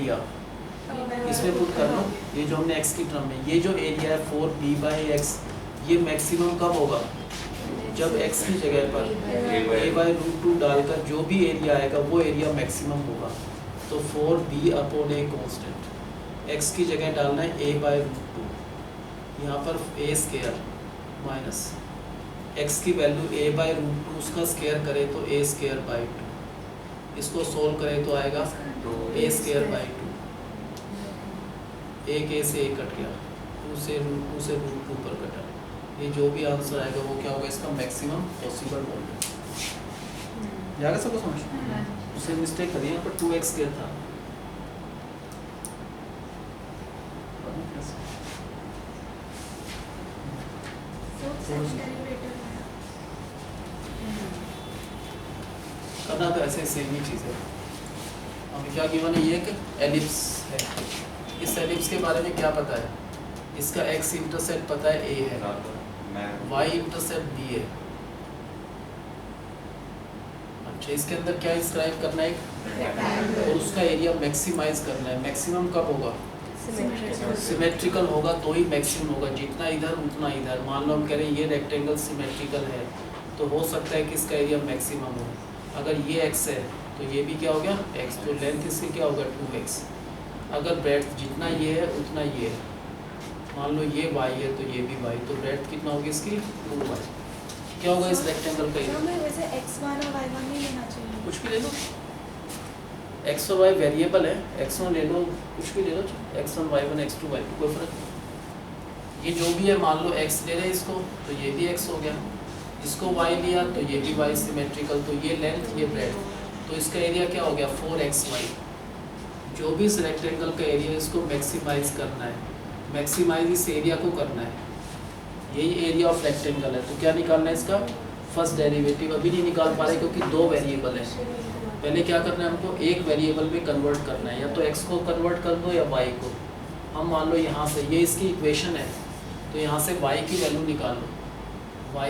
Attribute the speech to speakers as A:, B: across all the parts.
A: Area इसमें put कर लो, ये जो हमने x की टर्म में, ये जो एरिया है 4b/x, ये मैक्सिमम कब होगा? जब x की जगह पर a/√2 डालकर जो भी एरिया आएगा वो एरिया मैक्सिमम होगा। तो 4b/a कांस्टेंट, x की जगह डालना है a/√2, यहाँ पर a² माइनस x की वैल्यू a/√2 उसका स्क्वायर करे तो a²/2, इसको सोल्व करें तो आएगा a²/2, एक a से a कट गया, 2 से √2 पर कटा, ये जो भी आंसर आएगा वो क्या होगा? इसका मैक्सिमम पॉसिबल वॉल्यूम। जाएगा सबको समझ? उसे मिस्टेक करी है पर 2x² था। करना तो ऐसे सेम ही चीज़ है। हमें क्या गिवन है? ये एक एलिप्स है, इस एलिप्स के बारे में क्या पता है? इसका x इंटरसेप्ट पता है a है, y इंटरसेप्ट b है। अच्छा, इसके अंदर क्या इंस्क्राइब करना है? और उसका एरिया मैक्सिमाइज करना है। मैक्सिमम कब होगा? सिमेट्रिकल होगा तो ही मैक्सिमम होगा, जितना इधर उतना इधर। मान लो हम कह रहे हैं ये रेक्टेंगल सिमेट्रिकल है, तो हो सकता है कि इसका एरिया मैक्सिमम हो। अगर ये x है तो ये भी क्या हो गया? x, तो लेंथ इसकी क्या होगा? 2x। अगर ब्रेड्थ जितना ये है उतना ये है, मान लो ये y है तो ये भी y, तो ब्रेड्थ कितना होगी इसकी? 2y। क्या होगा इस रेक्टेंगल का एरिया?
B: वैसे x1 और y1 नहीं लेना चाहिए,
A: कुछ भी ले लो, x और y वेरिएबल है, x1 ले लो, कुछ भी ले लो, x1 y1 x2 y2 कोई फर्क नहीं। ये जो भी है, मान लो x ले रहे इसको तो ये भी x हो गया, इसको y लिया तो ये भी y सिमेट्रिकल, तो ये लेंथ ये ब्रेड्थ, तो इसका एरिया क्या हो गया? 4xy। जो भी इस रेक्टेंगल का एरिया है इसको मैक्सिमाइज करना है, मैक्सिमाइज इस एरिया को करना है। यही एरिया ऑफ रेक्टेंगल है, तो क्या निकालना है इसका? First derivative. अभी नहीं निकाल पा रहे क्योंकि दो वेरिएबल है। पहले क्या करना है हमको? एक वेरिएबल में कन्वर्ट करना है, या तो x को कन्वर्ट कर दो या y को। हम मान लो यहाँ से, ये इसकी इक्वेशन है, तो यहाँ से y की वैल्यू निकाल लो। y²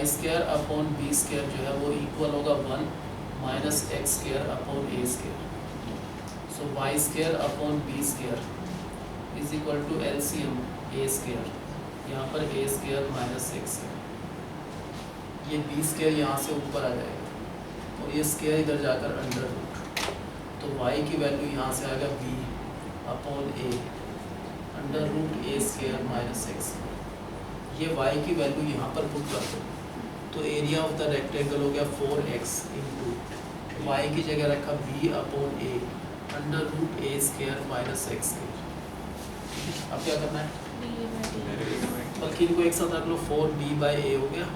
A: b² जो है वो इक्वल होगा 1 minus x² a²। So y² b² is equal to LCM a², यहाँ पर a² माइनस x², ये b² यहाँ से ऊपर आ जाएगा और ये स्क्वायर इधर जाकर अंडर रूट, तो y की वैल्यू यहाँ से आएगा b/a under root a² minus x। ये y की वैल्यू यहाँ पर पुट कर दो, तो एरिया ऑफ द रेक्टेंगल हो गया 4x इंटू y की जगह रखा b/a under root a² minus x²। अब क्या करना है? बल्कि इनको एक साथ रख लो, 4b/a हो गया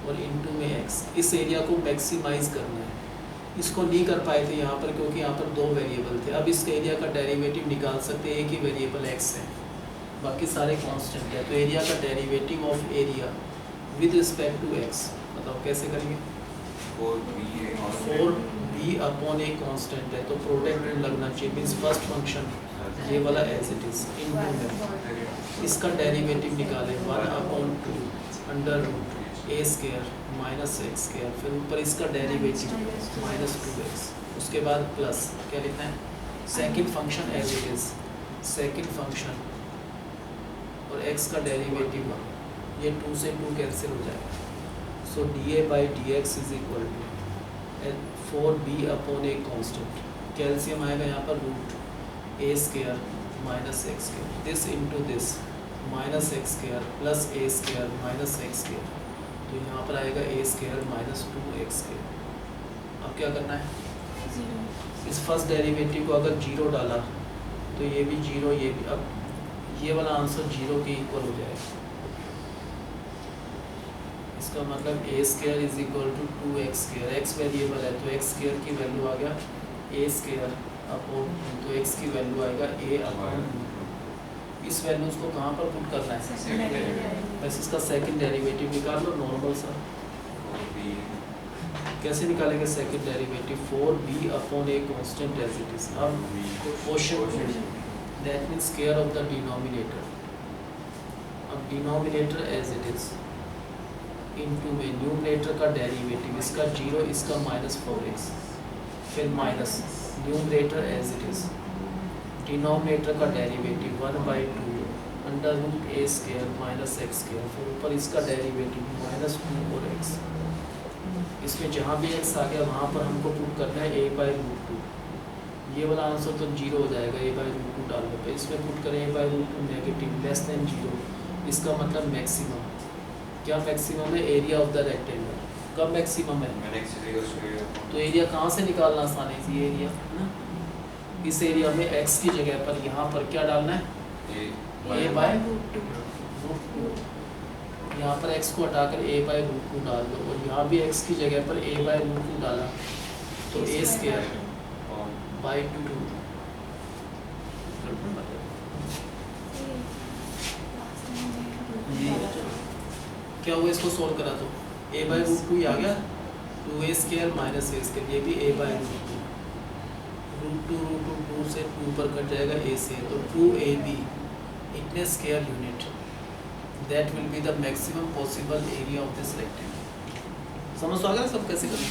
A: और इंटू में x। इस एरिया को मैक्सिमाइज करना है, इसको नहीं कर पाए थे यहाँ पर क्योंकि यहाँ पर दो वेरिएबल थे। अब इसका एरिया का डेरिवेटिव निकाल सकते हैं, एक ही वेरिएबल x है, बाकी सारे कांस्टेंट है। तो एरिया का derivative of area with respect to x, बताओ कैसे करेंगे? 4b/a कांस्टेंट है तो प्रोडक्ट लगना चाहिए, मीन्स फर्स्ट फंक्शन ये वाला एज इट इज इनटू में इसका डेरिवेटिव निकालें 1/2 under root a² minus x², फिर ऊपर इसका डेरिवेटिव माइनस 2x, उसके बाद प्लस क्या लिखना है? Second function as it is, second function और x का डेरिवेटिव, ये 2 से 2 कैंसिल हो जाएगा। So dA/dx is equal to 4b/a constant, calcium आएगा यहाँ पर root a² minus x², this into this minus x² plus a² minus x², तो यहाँ पर आएगा a² माइनस 2x²। अब क्या करना है? इस फर्स्ट डेरिवेटिव को अगर 0 डाला तो ये भी 0, ये भी, अब ये वाला आंसर 0 के इक्वल हो जाएगा। इसका मतलब a² is equal to 2x², x variable है तो x² की वैल्यू आ गया a² अपॉन, तो x की वैल्यू आएगा a/2। इस वैल्यूज को कहाँ पर पुट करना है? बस इसका सेकंड डेरिवेटिव निकाल लो नॉर्मल सा। कैसे निकालेंगे second derivative? 4b/a constant as it is. अब question that means square of the denominator, अब denominator as it is into में न्यूमरेटर का डेरिवेटिव, इसका 0 इसका माइनस 4x, फिर minus numerator as it is denominator का derivative 1/2 under root a square minus x square, फिर ऊपर इसका डेरिवेटिव -2 और एक्स। इसमें जहाँ भी एक्स आ गया वहाँ पर हमको पुट करना है a/√2। ये वाला आंसर तो 0 हो जाएगा, a/√2 डाल दो। तो इसमें पुट करें a/√2 नेगेटिव लेस देन 0, इसका मतलब मैक्सिमम। क्या मैक्सिमम है? Area of the rectangle. कब मैक्सिमम है? तो एरिया कहाँ से निकालना आसानी से? एरिया है ना, इस एरिया में x की जगह पर यहाँ पर क्या डालना है? a/√2। यहाँ पर x को हटाकर a/√2 डाल दो, और यहाँ भी x की जगह पर a/√2 डाला तो a स्क्वायर बाई 2। क्या हुआ? इसको सोल्व करा तो a/√2 आ गया, 2a square minus a square, ये भी a/√2। √2 से 2 पर कट जाएगा a से, तो 2ab इतने square unit, that will be the maximum possible area of this rectangle. समझ आ गया सब कैसे करें?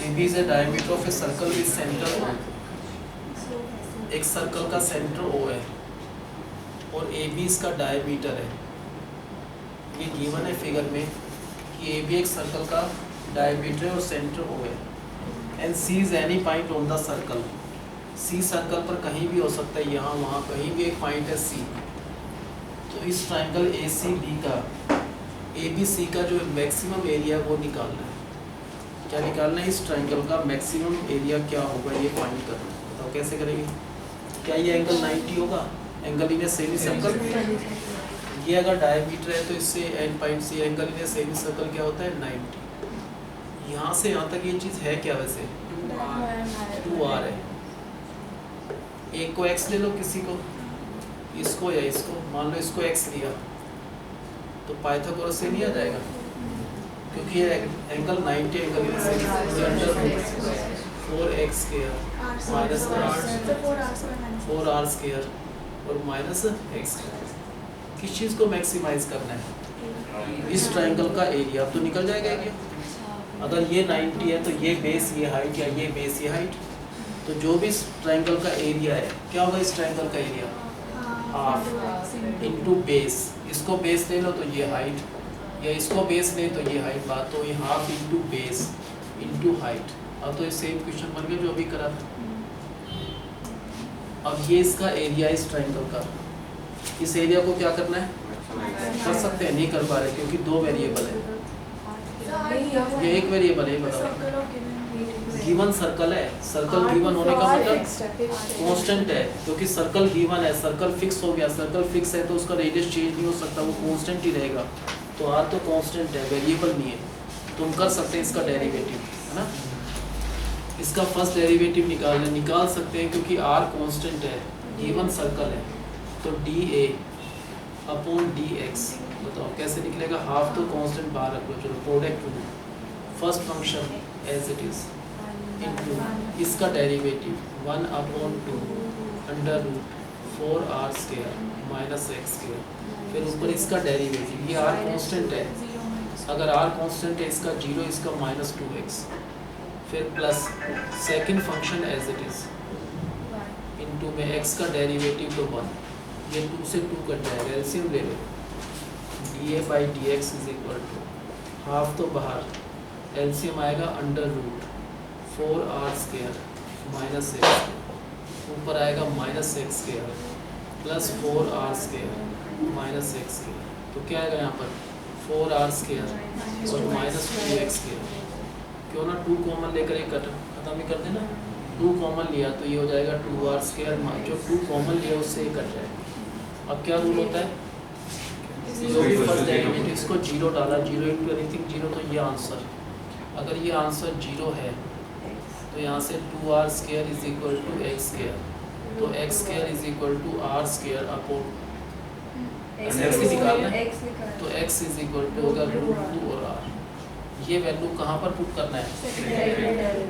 A: AB is a diameter of a circle with center O। एक सर्कल का सेंटर O है और AB इसका डायमीटर है। ये गिवन है फिगर में कि AB एक सर्कल का डायमीटर है और सेंटर O है। And C is any point on the circle। C circle पर कहीं भी हो सकता है, यहाँ वहाँ कहीं भी एक पॉइंट है C। तो इस ट्राइंगल ACD का ABC का जो मैक्सिमम एरिया वो निकालना है। क्या निकालना है? इस ट्राइंगल का मैक्सिमम एरिया क्या होगा ये फाइंड करना है। बताओ कैसे करेंगे? क्या ये एंगल 90 होगा? Angle in a semi circle. ये अगर डायमीटर है तो इससे एंड पॉइंट से angle in a semi circle क्या होता है? 90। यहाँ से यहाँ तक ये चीज़ है क्या वैसे? 2r है। एक को x ले लो, किसी को, इसको या इसको, मान लो इसको x लिया तो पाइथागोरस से नहीं आ जाएगा, क्योंकि ये एंगल 90 एंगल इन से under 4x square minus 4r square और माइनस x स्क्वायर। किस चीज़ को मैक्सिमाइज करना है? इस ट्राइंगल का एरिया। तो निकल जाएगा एरिया। अगर ये 90 है तो ये बेस ये हाइट या ये बेस ये हाइट, तो जो भी इस ट्राइंगल का एरिया है क्या होगा? इस ट्राइंगल का एरिया हाफ इनटू बेस। इसको बेस ले लो तो ये हाइट, या इसको बेस ले तो ये हाइट, बात तो ये half into base into height. अब तो ये सेम क्वेश्चन बन गया जो अभी करा था। अब ये इसका एरिया इस ट्राइंगल का, इस एरिया को क्या करना है? कर सकते हैं, नहीं कर पा रहे क्योंकि दो वेरिएबल है, ये एक वेरिएबल है। बताओ, गिवन सर्कल है, सर्कल गिवन होने का मतलब कांस्टेंट है, क्योंकि सर्कल गिवन है, सर्कल फिक्स हो गया। सर्कल फिक्स है तो उसका रेडियस चेंज नहीं हो सकता, वो कांस्टेंट ही रहेगा। तो r तो कांस्टेंट है, वेरिएबल नहीं है। तुम कर सकते हैं इसका डेरिवेटिव, है ना। इसका फर्स्ट डेरिवेटिव निकाल सकते हैं क्योंकि r कांस्टेंट है, गिवन सर्कल है। तो dA अपॉन dx, बताओ कैसे निकलेगा? हाफ तो कांस्टेंट बाहर रख लो, चलो प्रोडक्ट लो। First function as it is into इसका derivative 1/2 under root 4r square minus x square, फिर ऊपर इसका डेरिवेटिव। ये r कांस्टेंट है, अगर r कांस्टेंट है इसका 0, इसका -2x, फिर plus second function as it is into में x का डेरिवेटिव तो 1, ये 2 से 2 कट जाएगा, एलसीएम ले लो। dA/dx is equal to half तो बाहर, एलसीएम आएगा under root 4r square minus x, ऊपर आएगा -x square plus 4r square minus x square. तो क्या आएगा यहाँ पर? 4r स्क्वायर और -2x स्क्वायर। क्यों ना 2 कॉमन लेकर एक खत्म ही कर देना। 2 कॉमन लिया तो ये हो जाएगा 2r स्क्वायर, जो 2 कॉमन लिया उससे ये कट जाएगा। अब क्या रूल होता है? जो भी फर्स्ट डेरिवेटिव इसको 0 डाला, 0 इंटू एनीथिंग 0, तो ये आंसर। अगर ये आंसर 0 है तो यहाँ से 2r square is equal to x square, तो x square is equal to r square upon x निकालना है, तो x इज इक्वल टू होगा √2 और r। ये वैल्यू कहाँ पर पुट करना है?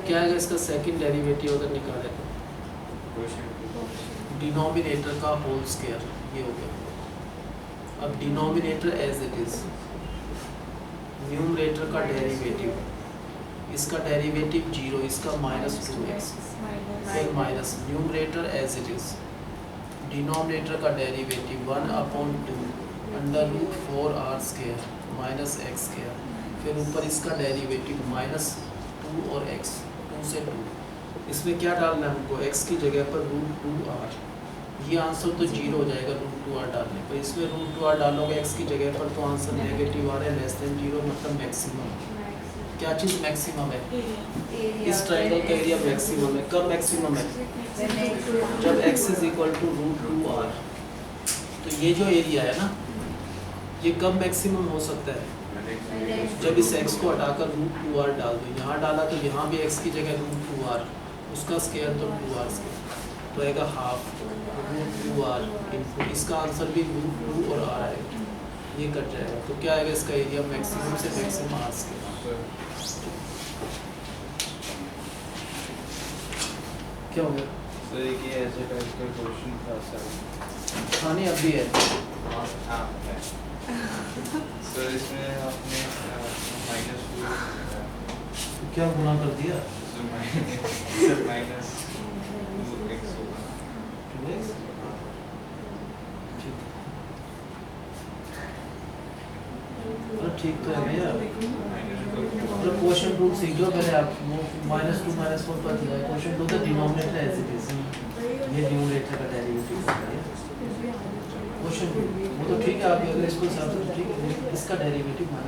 A: क्या है इसका सेकंड डेरिवेटिव अगर निकाले तो डिनोमिनेटर का होल स्क्वायर, ये हो गया। अब denominator as it is, numerator का डेरिवेटिव, इसका डेरिवेटिव 0, इसका -2x, फिर minus numerator as it is, denominator का डेरिवेटिव 1/2 √4r² माइनस x², फिर ऊपर इसका डेरिवेटिव -2 और x, 2 से 2, इसमें क्या डालना है हमको, x की जगह पर √2r, ये आंसर तो 0 हो जाएगा √2r डालने पर, इसमें √2r डालोगे x की जगह पर तो आंसर नेगेटिव आ रहा है, <0, मतलब मैक्सिमम। क्या चीज़ मैक्सिमम है? इस ट्रायंगल का एरिया मैक्सिमम है। कब मैक्सिमम है? जब x = √2r। तो ये जो एरिया है ना, ये कब मैक्सिमम हो सकता है? जब इस x को हटाकर √2r डाल दो, यहाँ डाला तो यहाँ भी x की जगह √2r, उसका स्क्वायर तो 2r², तो आएगा हाफ √2r इनटू, इसका आंसर भी √2 और r आएगा, ये कट जाएगा। तो क्या आएगा इसका एरिया? मैक्सिमम से मैक्सिमम r²। क्या हो गया
C: सर? ये ऐसे टाइप का क्वेश्चन था सर।
A: हाँ, नहीं अभी है।
C: हाँ है सर, इसमें आपने -2
A: क्या गुना कर दिया?
C: सर -2x होगा।
A: 2x? ठीक तो है भैया। तो क्वेश्चन रूल सीख लो पहले आप, -2 -4 पर जाए। Question rule the denominator as it is, ये न्यूमरेटर का डेरिवेटिव है क्वेश्चन रूल, वो तो ठीक है। आप अगर इसको हिसाब से ठीक है, इसका डेरिवेटिव -1।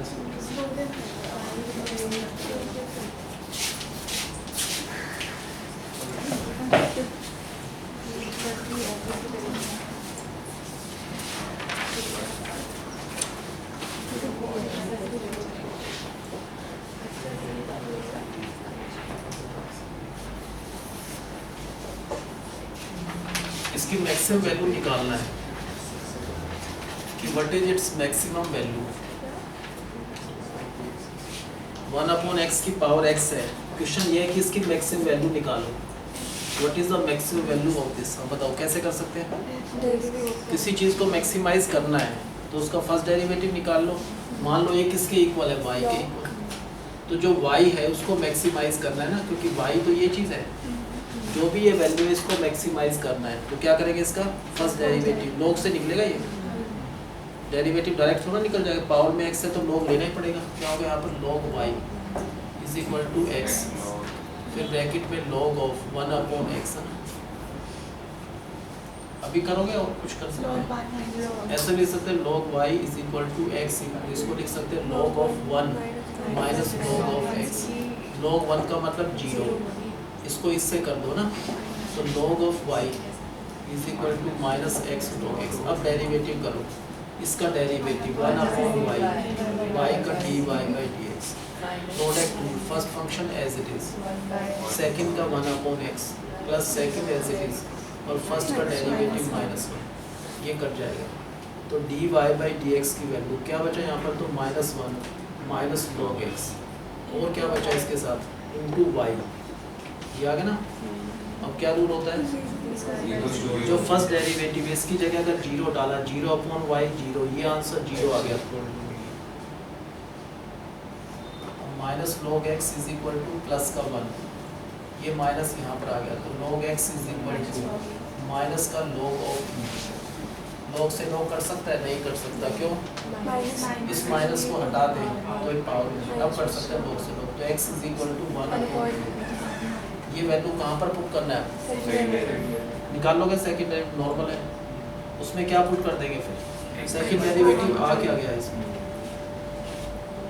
A: इसकी मैक्सिमम वैल्यू निकालना है कि what is its maximum value. 1/x की पावर x है। क्वेश्चन ये है कि इसकी मैक्सिमम वैल्यू निकालो। What is the maximum value of this? हम बताओ कैसे कर सकते हैं? किसी चीज़ को मैक्सिमाइज करना है तो उसका फर्स्ट डेरिवेटिव निकाल लो। मान लो ये किसके इक्वल है? y के इक्वल। तो जो y है उसको मैक्सिमाइज करना है ना, क्योंकि y तो ये चीज़ है, जो भी ये वैल्यू है इसको मैक्सिमाइज करना है। तो क्या करेंगे? इसका फर्स्ट डेरिवेटिव लॉग से निकलेगा। ये डेरिवेटिव डायरेक्ट थोड़ा निकल जाएगा, पावर में x है तो लॉग लेना ही पड़ेगा। क्या होगा यहाँ पर? log y = x, फिर ब्रैकेट में log ऑफ 1/x है ना। अभी करोगे और कुछ कर सकते हैं, ऐसा लिख सकते हैं log y = x, इसको लिख सकते हैं log of 1 minus log of x। log 1 का मतलब 0, इसको इससे कर दो ना, तो log of y = -x log x। अब डेरिवेटिव करो, इसका डेरिवेटिव 1/y, y का dy/dx, product rule, first function as it is, second का 1/x plus second as it is, और फर्स्ट का डेरिवेटिव -1, ये कट जाएगा। तो dy/dx की वैल्यू क्या बचा यहाँ पर? तो -1 माइनस log x, और क्या बचा इसके साथ? इनटू y, ये आ गया ना। अब क्या रूल होता है? जो फर्स्ट डेरिवेटिव है इसकी जगह अगर 0 डाला, 0/y 0, ये आंसर 0 आ गया। माइनस log x = प्लस का 1, ये माइनस यहाँ पर आ गया, तो log x = माइनस का log ऑफ e। log से log कर सकता है? नहीं कर सकता। क्यों? इस माइनस को हटा दें तो एक पावर में, अब कर सकते हैं log से log। तो x = 1/2। ये वैल्यू कहाँ पर पुट करना है? निकाल लोगे सेकंड डेरिवेटिव, नॉर्मल है, उसमें क्या पुट कर देंगे? फिर सेकंड डेरिवेटिव आ क्या गया इसमें?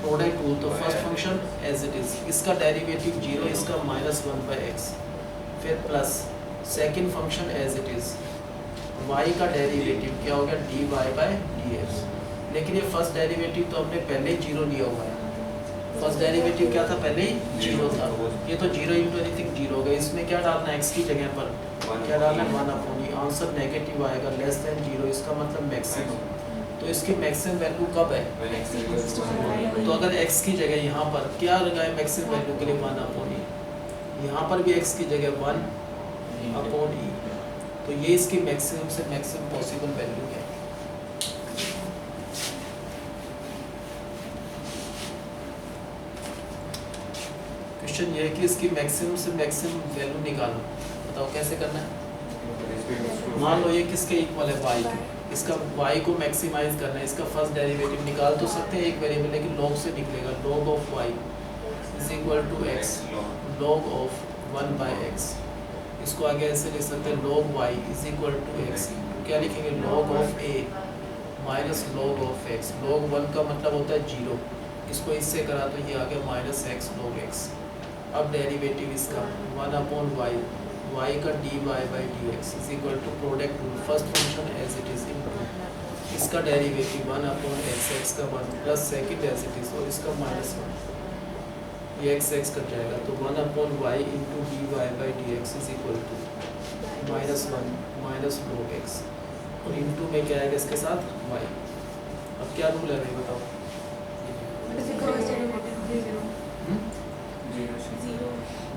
A: प्रोडक्ट रूल, तो first function as it is, इसका डेरिवेटिव 0, इसका -1/x, फिर plus second function as it is, y का डेरिवेटिव क्या हो गया? dy/dx। लेकिन ये फर्स्ट डेरिवेटिव तो हमने पहले ही 0 लिया हुआ है। फर्स्ट डेरिवेटिव क्या था? पहले ही 0 था। ये तो 0 × एनीथिंग 0 हो गया। इसमें क्या डालना है? x की जगह पर क्या डालना है? 1/e। आंसर नेगेटिव आएगा, <0, इसका मतलब मैक्सिमम। तो इसकी मैक्सिमम वैल्यू कब है? तो अगर x की जगह यहाँ पर क्या लगाए मैक्सिमम वैल्यू के लिए? 1/e। यहाँ पर भी x की जगह 1/e, तो ये इसकी मैक्सिमम से मैक्सिमम पॉसिबल वैल्यू है। क्वेश्चन ये है कि इसकी मैक्सिमम से मैक्सिमम वैल्यू निकालो, बताओ कैसे करना है। मान लो ये किसके इक्वल है, y के, इसका y को मैक्सिमाइज करना है, इसका फर्स्ट डेरिवेटिव निकाल तो सकते हैं, एक वेरिएबल है कि log से निकलेगा, log of y is equal to x log of 1 by x। इसको आगे ऐसे लिख सकते हैं log y is equal to x, क्या लिखेंगे log of a minus log of x। log 1 का मतलब होता है 0, इसको इससे करा तो ये आ गया माइनस x log x। अब डेरिवेटिव इसका 1 अपॉन y का dy by D X is equal to product rule, first function as it is into इसका डेरिवेटिव 1 अपॉन x का 1 plus second as it is और इसका माइनस 1, ये x cut जाएगा तो 1 upon y into dy by D X is equal to minus 1 minus log x और into में क्या आएगा इसके साथ y। अब क्या रूल है भाई बताओ।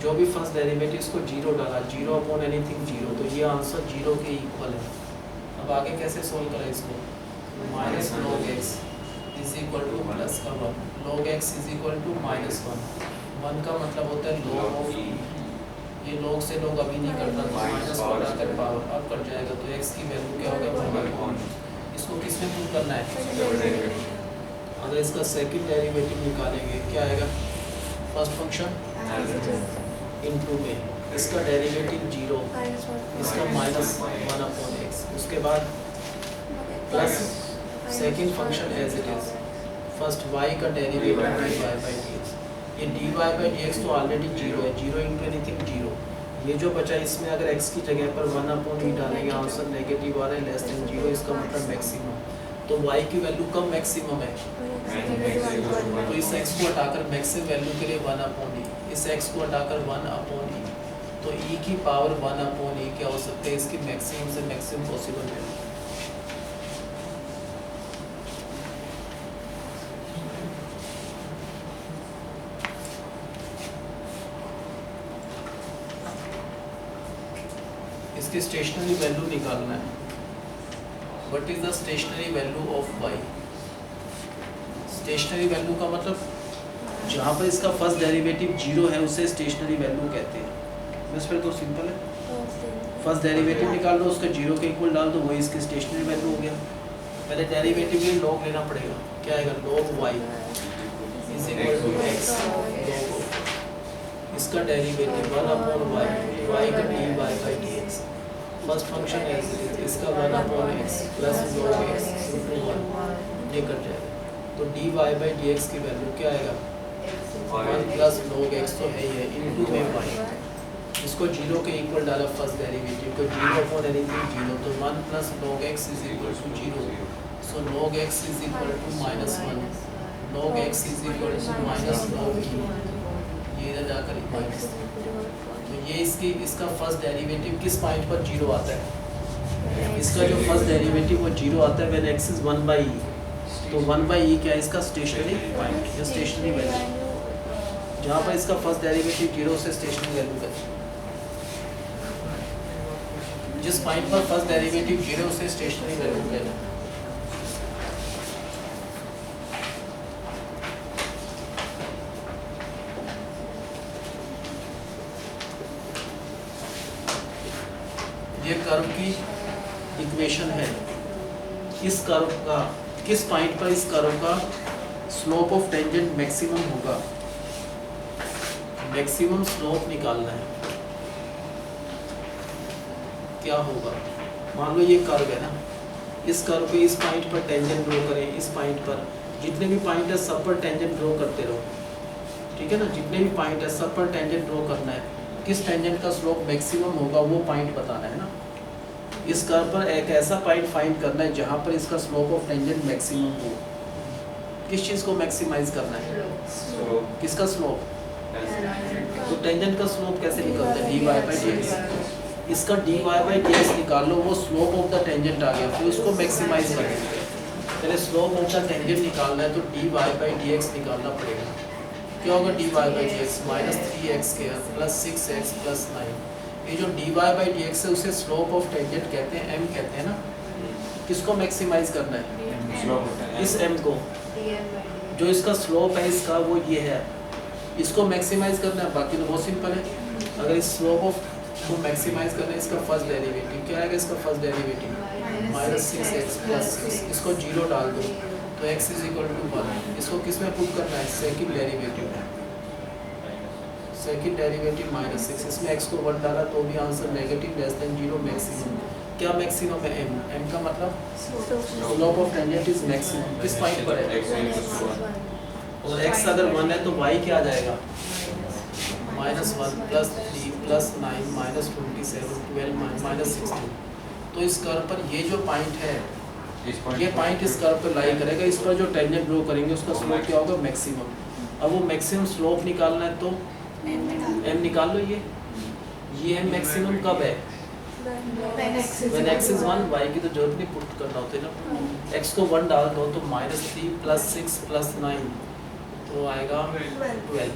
A: जो भी फर्स्ट डेरिवेटिव इसको 0 डाला, 0 अपॉन एनीथिंग 0, तो ये आंसर 0 के इक्वल है। अब आगे कैसे सोल्व करें इसको, minus log x is equal to plus का 1, log x is equal to minus 1 का मतलब होता है log ऑफ e, ये log से log अभी नहीं करता तो माइनस को हटाकर पावर अब कट जाएगा तो x की वैल्यू क्या होगा 1। इसको किसमें प्रूव करना है, अगर इसका सेकंड डेरिवेटिव निकालेंगे क्या आएगा, फर्स्ट फंक्शन इनटू में इसका डेरिवेटिव 0, इसका माइनस 1 अपॉन x, उसके बाद plus second function as it is, first y का डेरिवेटिव dy बाई dx। ये dy बाई dx तो ऑलरेडी 0 है, 0 इंटू एनीथिंग 0, ये जो बचा इसमें अगर x की जगह पर 1 अपॉन e डालेंगे आंसर नेगेटिव आ रहा है, लेस देन 0, इसका मतलब मैक्सिमम। तो y की वैल्यू कब मैक्सिमम है, तो इस x को हटाकर मैक्सिमम वैल्यू के लिए 1 अपॉन e, इस x को हटाकर 1 अपॉन e, तो e की पावर 1 अपॉन e क्या हो सकते हैं, इसकी मैक्सिमम से मैक्सिमम पॉसिबल वैल्यू। इसकी स्टेशनरी वैल्यू निकालना है, what is the stationary value of y। Stationary value का मतलब जहाँ पर इसका फर्स्ट डेरिवेटिव 0 है उसे स्टेशनरी वैल्यू कहते हैं। बस फिर तो सिंपल है, फर्स्ट डेरिवेटिव निकाल लो, उसका 0 के इक्वल डाल दो, वही इसकी स्टेशनरी वैल्यू हो गया। पहले डेरिवेटिव के लिए log लेना पड़ेगा, क्या आएगा log y is equal to x log of इसका डेरिवेटिव 1 अपॉन y का dy by dx, first function है इसका 1 upon x plus log x into 1, ये कट जाएगा तो dy बाई dx की वैल्यू क्या आएगा 1 प्लस log x तो है ये इनटू में y, इसको 0 के इक्वल डाला फर्स्ट डेरिवेटिव को 0 अपॉन एनीथिंग 0, तो 1 प्लस log x is equal to 0, so log x is equal to minus 1, log x is equal to minus log e, ये इधर जाकर माइनस, तो ये इसका फर्स्ट डेरिवेटिव किस पॉइंट पर 0 आता है, इसका जो फर्स्ट डेरिवेटिव वो 0 आता है when x is 1 by e, तो 1 बाई e क्या है इसका स्टेशनरी पॉइंट या स्टेशनरी वैल्यू, जहाँ पर इसका फर्स्ट डेरिवेटिव 0 से स्टेशनरी वैल्यू का, जिस पॉइंट पर फर्स्ट डेरिवेटिव 0 से स्टेशनरी वैल्यू लेना। ये कर्व की इक्वेशन है, इस कर्व का किस पॉइंट पर इस कर्व का स्लोप ऑफ टेंजेंट मैक्सिमम होगा, मैक्सिमम स्लोप निकालना है, क्या होगा। मान लो ये कर्व है ना, इस कर्व पे इस पॉइंट पर टेंजेंट ड्रॉ करें, इस पॉइंट पर जितने भी पॉइंट है सब पर टेंजेंट ड्रॉ करते रहो, ठीक है ना, जितने भी पॉइंट है सब पर टेंजेंट ड्रॉ करना है, किस टेंजेंट का स्लोप मैक्सिमम होगा वो पॉइंट बताना है ना। इस कर्व पर एक ऐसा पॉइंट फाइंड करना है जहाँ पर इसका स्लोप ऑफ टेंजेंट मैक्सिमम हो, किस चीज़ को मैक्सिमाइज करना है, किसका स्लोप, तो टेंजेंट का स्लोप कैसे निकलता है dy बाई dx, इसका dy बाई dx निकाल लो, वो स्लोप ऑफ द टेंजेंट आ गया, फिर उसको मैक्सिमाइज करेंगे। पहले स्लोप ऑफ द टेंजेंट निकालना है तो dy बाई dx निकालना पड़ेगा, क्या होगा dy by dx minus 3x square plus 6x plus 9, ये जो dy बाई डी एक्स है उसे स्लोप ऑफ टेंजेंट कहते हैं, m कहते हैं ना। किसको मैक्सिमाइज करना है? इस m को, जो इसका स्लोप है इसका वो ये है, इसको मैक्सिमाइज करना है। बाकी तो बहुत सिंपल है। अगर इस स्लोप ऑफ को मैक्सिमाइज करना है, इसका फर्स्ट डेरिवेटिव क्या आएगा? इसका फर्स्ट डेरिवेटिव -6x प्लस 6, इसको 0 डाल दो तो x इज इक्वल टू 1। इसको किस में पुट करना है? सेकंड डेरिवेटिव में। सेकंड डेरिवेटिव -6, इसमें x को 1 डाला तो भी answer negative less than 0 maximum. क्या मैक्सिमम है? m का मतलब slope of tangent is maximum. किस पॉइंट पर है? और x अगर 1 है तो y क्या आ जाएगा? -1 प्लस 3 प्लस 9 -27 12 -16। तो इस कर्व पर ये जो पॉइंट है, ये पॉइंट इस कर्व पर लाई करेगा। इस पर जो टेंजेंट ड्रॉ करेंगे उसका स्लोप क्या होगा? मैक्सिमम। अब वो मैक्सिमम स्लोप निकालना है तो m निकाल लो। ये है मैक्सिमम कब है? when x is 1, y की तो जरूरत नहीं पुट करना होते ना। x को 1 डाल दो तो -3 प्लस 6 प्लस 9 तो आएगा 12।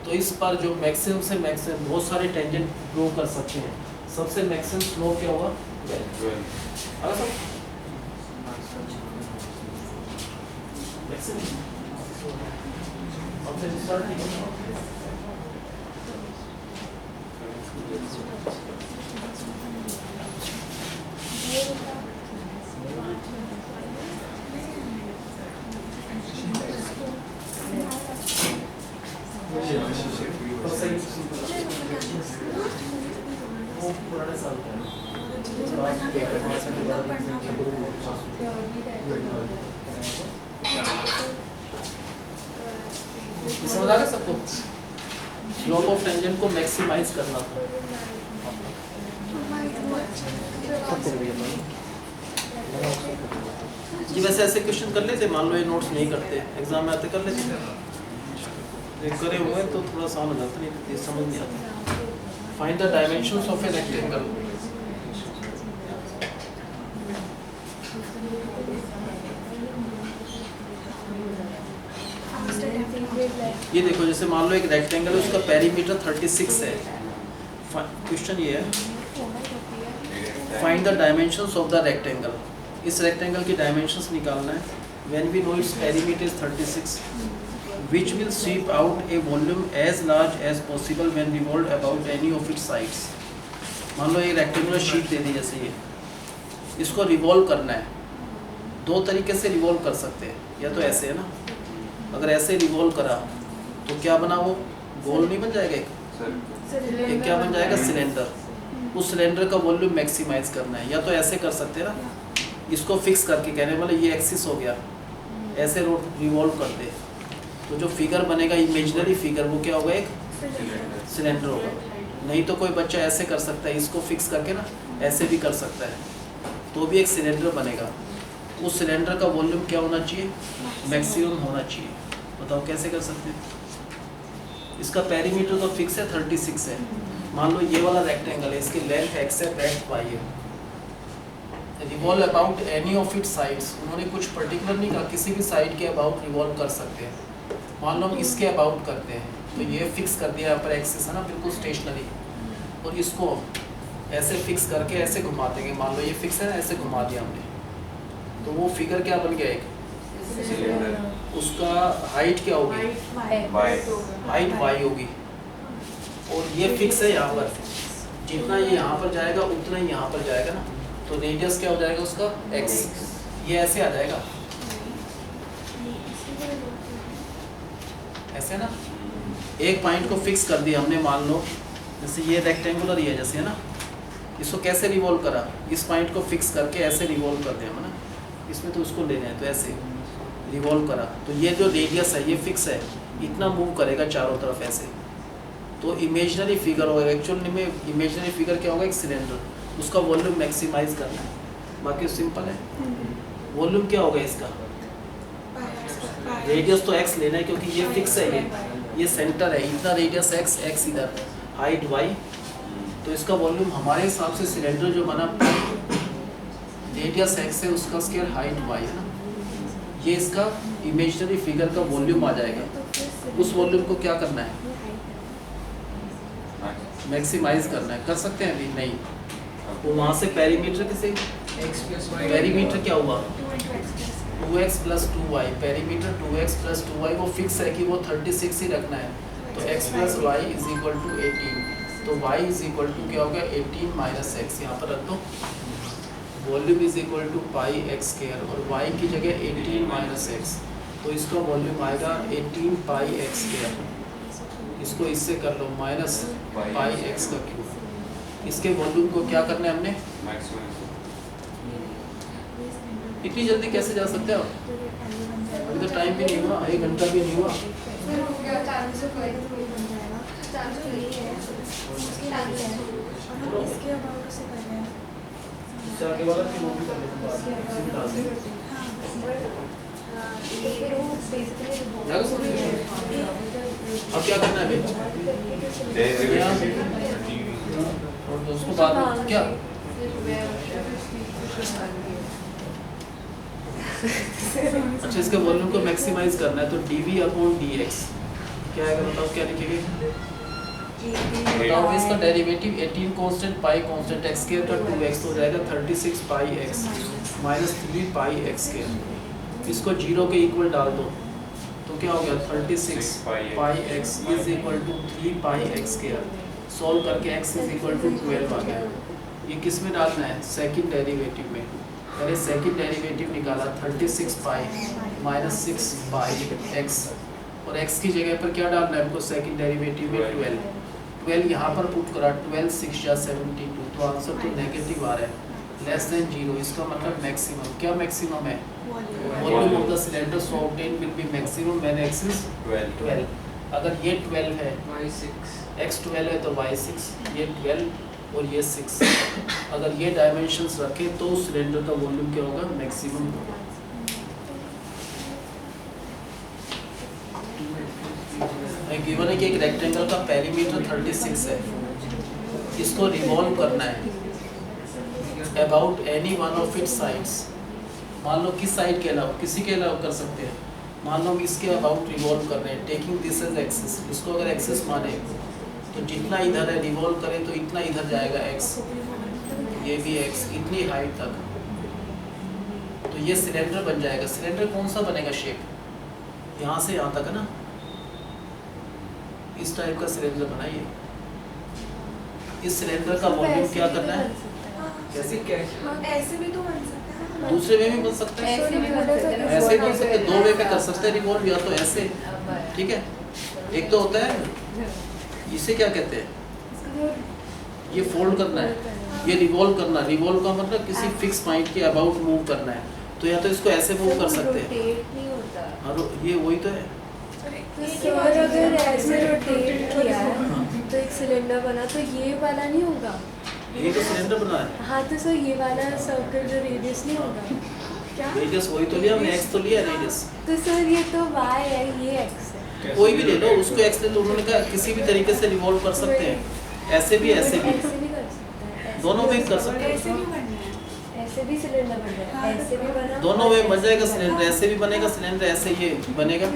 A: तो इस पर जो मैक्सिमम से मैक्सिमम बहुत सारे टेंजेंट ड्रॉ कर सकते हैं। सबसे मैक्सिमम स्लोप क्या होगा? 12। अगर सब मैक्सिमम और फिर इस पर ठीक है। वो पुराने साल का समझ आ गया सबको? स्लोप ऑफ टेंजेंट को मैक्सिमाइज करना था। जी वैसे ऐसे क्वेश्चन कर लेते, मान लो ये नोट्स नहीं करते, एग्जाम में आते कर लेते। करे हुए तो थोड़ा आसान हो जाता, नहीं तो समझ नहीं आता। Find the dimensions of a rectangle. ये देखो, जैसे मान लो एक रेक्टेंगल है, उसका पेरीमीटर 36 है। क्वेश्चन ये है, find the dimensions of the rectangle. इस रेक्टेंगल की डायमेंशंस निकालना है। When we know its perimeter is 36, which will sweep out a volume as large as possible when revolved about any of its sides। मान लो एक rectangular sheet दे दी जैसे ये, इसको revolve करना है। दो तरीके से रिवॉल्व कर सकते हैं, या तो ऐसे है ना, अगर ऐसे रिवॉल्व करा तो क्या बना? वो गोल नहीं बन जाएगा, एक क्या बन जाएगा? सिलेंडर। उस सिलेंडर का वॉल्यूम मैक्सिमाइज करना है। या तो ऐसे कर सकते हैं ना, इसको फिक्स करके कहने वाले ये एक्सिस हो गया, ऐसे रिवॉल्व कर दे तो जो फिगर बनेगा इमेजिनरी फिगर वो क्या होगा? एक सिलेंडर होगा। नहीं तो कोई बच्चा ऐसे कर सकता है, इसको फिक्स करके ना ऐसे भी कर सकता है, तो भी एक सिलेंडर बनेगा। उस सिलेंडर का वॉल्यूम क्या होना चाहिए? मैक्सिमम होना चाहिए। बताओ कैसे कर सकते हैं? इसका पेरीमीटर तो फिक्स है, 36 है। मान लो ये वाला रेक्टेंगल है, इसकी लेंथ x है, ब्रेड्थ y है। Revolve about any of its sides, उन्होंने कुछ पर्टिकुलर नहीं कहा, किसी भी साइड के अबाउट रिवॉल्व कर सकते हैं। मान लो हम इसके अबाउट करते हैं तो ये फिक्स कर दिया यहाँ पर एक्सिस है ना, बिल्कुल स्टेशनरी। और इसको ऐसे फिक्स करके ऐसे घुमा देंगे। मान लो ये फिक्स है ना, ऐसे घुमा दिया हमने, तो वो फिगर क्या बन गया? एक उसका हाइट क्या होगी? हाइट y होगी। और ये फिक्स है यहाँ पर, जितना ये यहाँ पर जाएगा उतना ही यहाँ पर जाएगा ना, तो रेडियस क्या हो जाएगा उसका? x। ये ऐसे आ जाएगा, ऐसे ना। एक पॉइंट को फिक्स कर दिया हमने, मान लो जैसे ये रेक्टेंगुलर ही है जैसे है ना, इसको कैसे रिवॉल्व करा? इस पॉइंट को फिक्स करके ऐसे रिवॉल्व कर दिया ना, इसमें तो उसको लेना है तो ऐसे रिवॉल्व करा, तो ये जो रेडियस है ये फिक्स है, इतना मूव करेगा चारों तरफ ऐसे, तो इमेजिनरी फिगर होगा। एक्चुअल में इमेजिनरी फिगर क्या होगा? एक सिलेंडर, उसका वॉल्यूम मैक्सिमाइज करना है। बाकी सिंपल है। वॉल्यूम क्या होगा इसका? रेडियस तो x लेना है क्योंकि ये फिक्स है, ये सेंटर है, इतना रेडियस x इधर, हाइट y, तो इसका वॉल्यूम हमारे हिसाब से सिलेंडर जो बना रेडियस x है उसका स्क्वायर हाइट y है ना, ये इसका इमेजिनरी फिगर का वॉल्यूम आ जाएगा। उस वॉल्यूम को क्या करना है? मैक्सिमाइज करना है, कर सकते हैं अभी नहीं। वो वहाँ से पेरीमीटर किसे, पेरीमीटर क्या हुआ 2x plus 2y, perimeter 2x plus 2y वो फिक्स है कि वो 36 ही रखना है, तो x plus Y is equal to 18, तो y इज इक्वल टू क्या होगा 18 माइनस एक्स, यहाँ पर रख दो। Volume is equal to pi X square और y की जगह 18 माइनस एक्स, तो इसका वॉल्यूम आएगा 18 पाई एक्स स्क्वायर, इसको इससे कर लो माइनस पाई एक्स का क्यूब। इसके वॉल्यूम को क्या करना है हमने, इतनी जल्दी कैसे जा सकते हो, अभी तो टाइम भी नहीं हुआ, 1 घंटा भी नहीं हुआ। इससे आगे वाला भी वो भी कर लेते हैं। अब क्या करना है और उसको बाद में क्या, अच्छा इसके वॉल्यूम को मैक्सिमाइज करना है, तो dv अपॉन dx क्या आएगा बताओ, क्या लिखेंगे बताओ। इसका डेरिवेटिव 18 कांस्टेंट पाई कांस्टेंट x स्क्वायर का 2x हो जाएगा 36 pi x minus 3 pi x square, इसको 0 के इक्वल डाल दो तो क्या हो गया 36 pi x is equal to 3 pi x square, solve करके x इज इक्वल टू 12 आ गया। ये किस में डालना है, सेकंड डेरिवेटिव में, मैंने सेकंड डेरिवेटिव निकाला 36 पाई माइनस 6 पाई x, और x की जगह पर क्या डालना है हमको सेकंड डेरिवेटिव में 12 यहाँ पर पुट करा, 12 6 या 72, तो आंसर तो नेगेटिव आ रहा है, लेस देन 0, इसका मतलब मैक्सिमम, क्या मैक्सिमम है, volume of the cylinder so obtain will be maximum when x is 12। अगर ये 12 है, x 12 है तो y 6, ये 12 और ये 6, अगर ये डायमेंशंस रखें तो सिलेंडर का वॉल्यूम क्या होगा, मैक्सिमम होगा। गिवन है कि एक रेक्टेंगल का पेरीमीटर 36 है, इसको रिवॉल्व करना है about any one of its sides, मान लो किस साइड के अलावा, किसी के अलावा कर सकते हैं, मान लो हम इसके अबाउट रिवॉल्व कर रहे हैं, टेकिंग दिस एज एक्सिस, इसको अगर एक्सिस माने तो जितना इधर है रिवॉल्व करें तो इतना इधर जाएगा x, ये भी x, इतनी हाइट तक, तो ये सिलेंडर बन जाएगा। सिलेंडर कौन सा बनेगा शेप, यहाँ से यहाँ तक है ना, इस टाइप का सिलेंडर बनाइए। इस सिलेंडर का वॉल्यूम क्या करना है, कैसे
B: ऐसे भी तो बन सकता है,
A: दूसरे में भी बन सकता है, ऐसे बन सकते हैं, 2 वे पे कर सकते हैं रिवॉल्व, या तो ऐसे, ठीक है। एक तो होता है इसे क्या कहते हैं, ये फोल्ड करना है, ये रिवॉल्व करना, रिवॉल्व का मतलब किसी फिक्स पॉइंट के अबाउट मूव करना है, तो या तो इसको ऐसे मूव कर सकते हैं, और ये वही तो है।
D: सर अगर ऐसे रोटेट किया तो एक सिलेंडर बना, तो ये वाला नहीं होगा,
A: ये तो सिलेंडर बना है।
D: हाँ तो सर ये वाला सर्कल जो रेडियस नहीं होगा क्या,
A: रेडियस वही तो लिया हमने, x तो लिया रेडियस,
D: तो सर ये तो y है, ये x है,
A: कोई भी ले लो, उसको x ले लो, उन्होंने कहा किसी भी तरीके से रिवॉल्व कर सकते हैं, ऐसे भी ऐसे भी,
D: ऐसे भी कर सकते हैं,
A: दोनों में कर सकते
B: ऐसे
A: हैं,
B: भी बनना है,
D: ऐसे भी सिलेंडर बन जाएगा, ऐसे भी बना,
A: दोनों में बन जाएगा सिलेंडर, ऐसे भी बनेगा सिलेंडर, ऐसे ये बनेगा,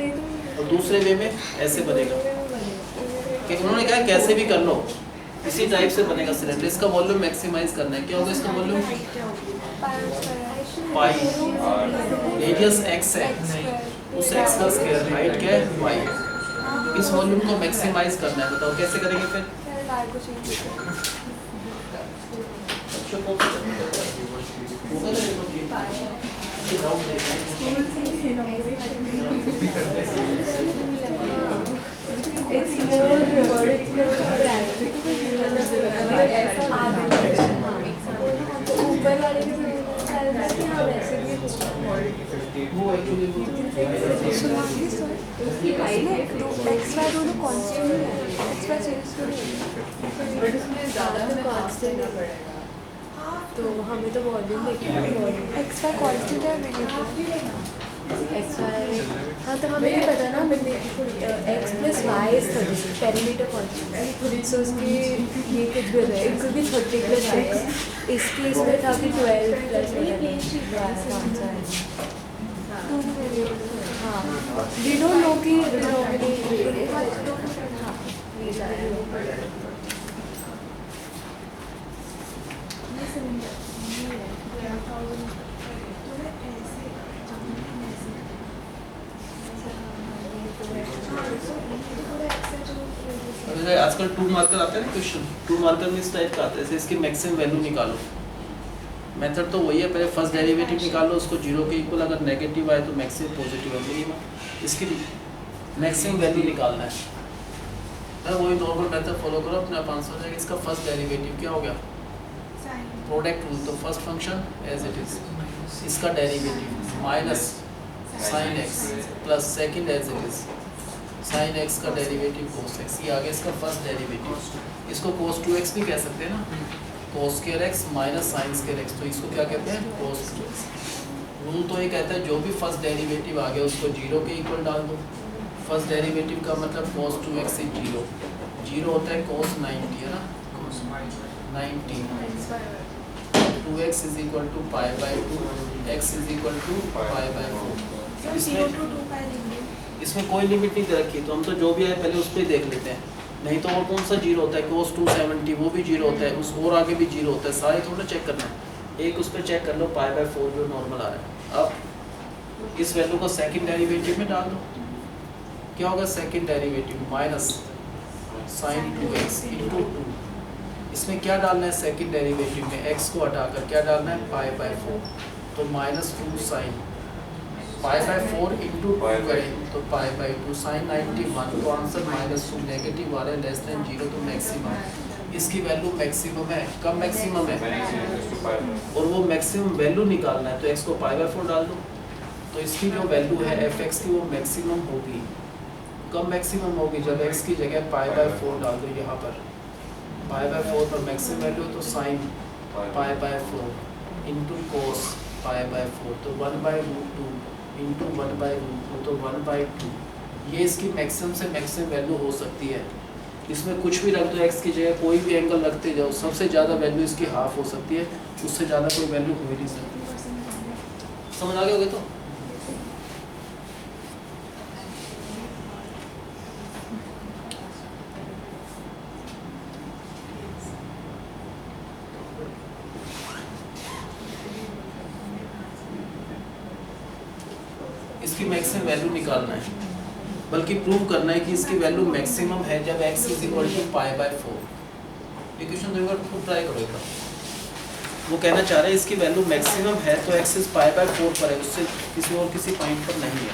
A: और दूसरे वे में ऐसे बनेगा, क्योंकि उन्होंने कहा कैसे भी कर लो, इसी टाइप से बनेगा सिलेंडर। इसका वॉल्यूम मैक्सिमाइज करना है, क्या होगा इसका वॉल्यूम, पाई, रेडियस x है, उस x का स्क्वायर, हाइट क्या है y है, इस वॉल्यूम को मैक्सिमाइज करना है, बताओ कैसे करेंगे फिर,
D: y को चेंज करो, ऊपर वाले की वैसे भी
A: वो एक्चुअली
D: एक्स्ट्रा दोनों कांस्टेंट है, एक्स्ट्रा चेंज करो, तो हमें तो वॉल्यूम देखना है, एक्स्ट्रा कांस्टेंट है, एक्स्ट्रा हाँ तो हमें नहीं पता ना, x plus Y is 30, perimeter constant, so उसकी ये कुछ भी है, it could be 30 plus x, इसके इसमें था कि 12 प्लस हाँ वी डोंट नो कि
B: सिलेंडर थोड़ा ऐसे
A: जैसे आजकल 2 मार्कर आते हैं ना क्वेश्चन, 2 मार्कर में इस टाइप का आता है, जैसे इसकी मैक्सिमम वैल्यू निकालो। मेथड तो वही है, पहले फर्स्ट डेरिवेटिव निकालो, उसको जीरो के इक्वल, अगर नेगेटिव आए तो मैक्सिमम पॉजिटिव है, मिनिमम इसकी मैक्सिमम वैल्यू निकालना है। वही नॉर्मल मेथड फॉलो करो, अपने आप आंसर हो जाएगा। इसका फर्स्ट डेरिवेटिव क्या हो गया, प्रोडक्ट रूल, तो first function as it is, इसका derivative minus sine x plus second as it is sine x का डेरिवेटिव कोस एक्स, ये आ गया इसका फर्स्ट डेरिवेटिव। इसको कोस 2x भी कह सकते हैं ना, cos square x minus sine square x, तो इसको क्या कहते हैं, कोस 2x। रूल तो ये कहता है जो भी फर्स्ट डेरिवेटिव आ गया उसको जीरो के इक्वल डाल दो। फर्स्ट डेरिवेटिव का मतलब cos 2x is zero, zero होता है cos 90 है ना, 90 2x is equal to pi by 2, x is equal to pi by 4। इसमें कोई लिमिट नहीं दे रखी, तो हम तो जो भी है पहले उस पर देख लेते हैं। नहीं तो और कौन सा जीरो होता है, cos 270 वो भी जीरो होता है, उस और आगे भी जीरो होता है, सारे थोड़ा चेक करना है। एक उस पर चेक कर लो पाई बाई 4 जो नॉर्मल आ रहा है। अब इस वैल्यू को सेकंड डेरिवेटिव में डाल दो, क्या होगा, second derivative minus sine 2x into 2, इसमें क्या डालना है सेकंड डेरिवेटिव में, x को हटाकर क्या डालना है, पाई बाई 4, तो minus 2 sine pi by 4 into 2 करें तो पाई बाई 2 साइन 91, तो आंसर माइनस 2, नेगेटिव वाले लेस देन जीरो, तो मैक्सिमम, इसकी वैल्यू मैक्सिमम है, कब मैक्सिमम है, और वो मैक्सिमम वैल्यू निकालना है, तो x को पाई बाई 4 डाल दो, तो इसकी जो वैल्यू है f(x) की वो मैक्सिमम होगी। कब मैक्सिमम होगी, जब x की जगह पाई बाई 4 डाल दो, यहाँ पर पाई बाई 4 पर मैक्सिमम वैल्यू, तो sine pi by 4 into cos pi by 4, तो 1/√2 इंटू 1/√2, तो 1/2, ये इसकी मैक्सिमम से मैक्सिमम वैल्यू हो सकती है। इसमें कुछ भी रख दो, x की जगह कोई भी एंगल रखते जाओ, सबसे ज़्यादा वैल्यू इसकी हाफ हो सकती है, उससे ज़्यादा कोई वैल्यू हो ही नहीं सकती। समझ आ गए होगे तो इसकी मैक्सिमम वैल्यू निकालना है, बल्कि प्रूव करना है कि इसकी वैल्यू मैक्सिमम है जब x is equal to pi by 4। ये क्वेश्चन दो बार खुद ट्राई करो एक बार। वो कहना चाह रहे हैं इसकी वैल्यू मैक्सिमम है तो x इज पाई बाई 4 पर है, उससे किसी और किसी पॉइंट पर नहीं है।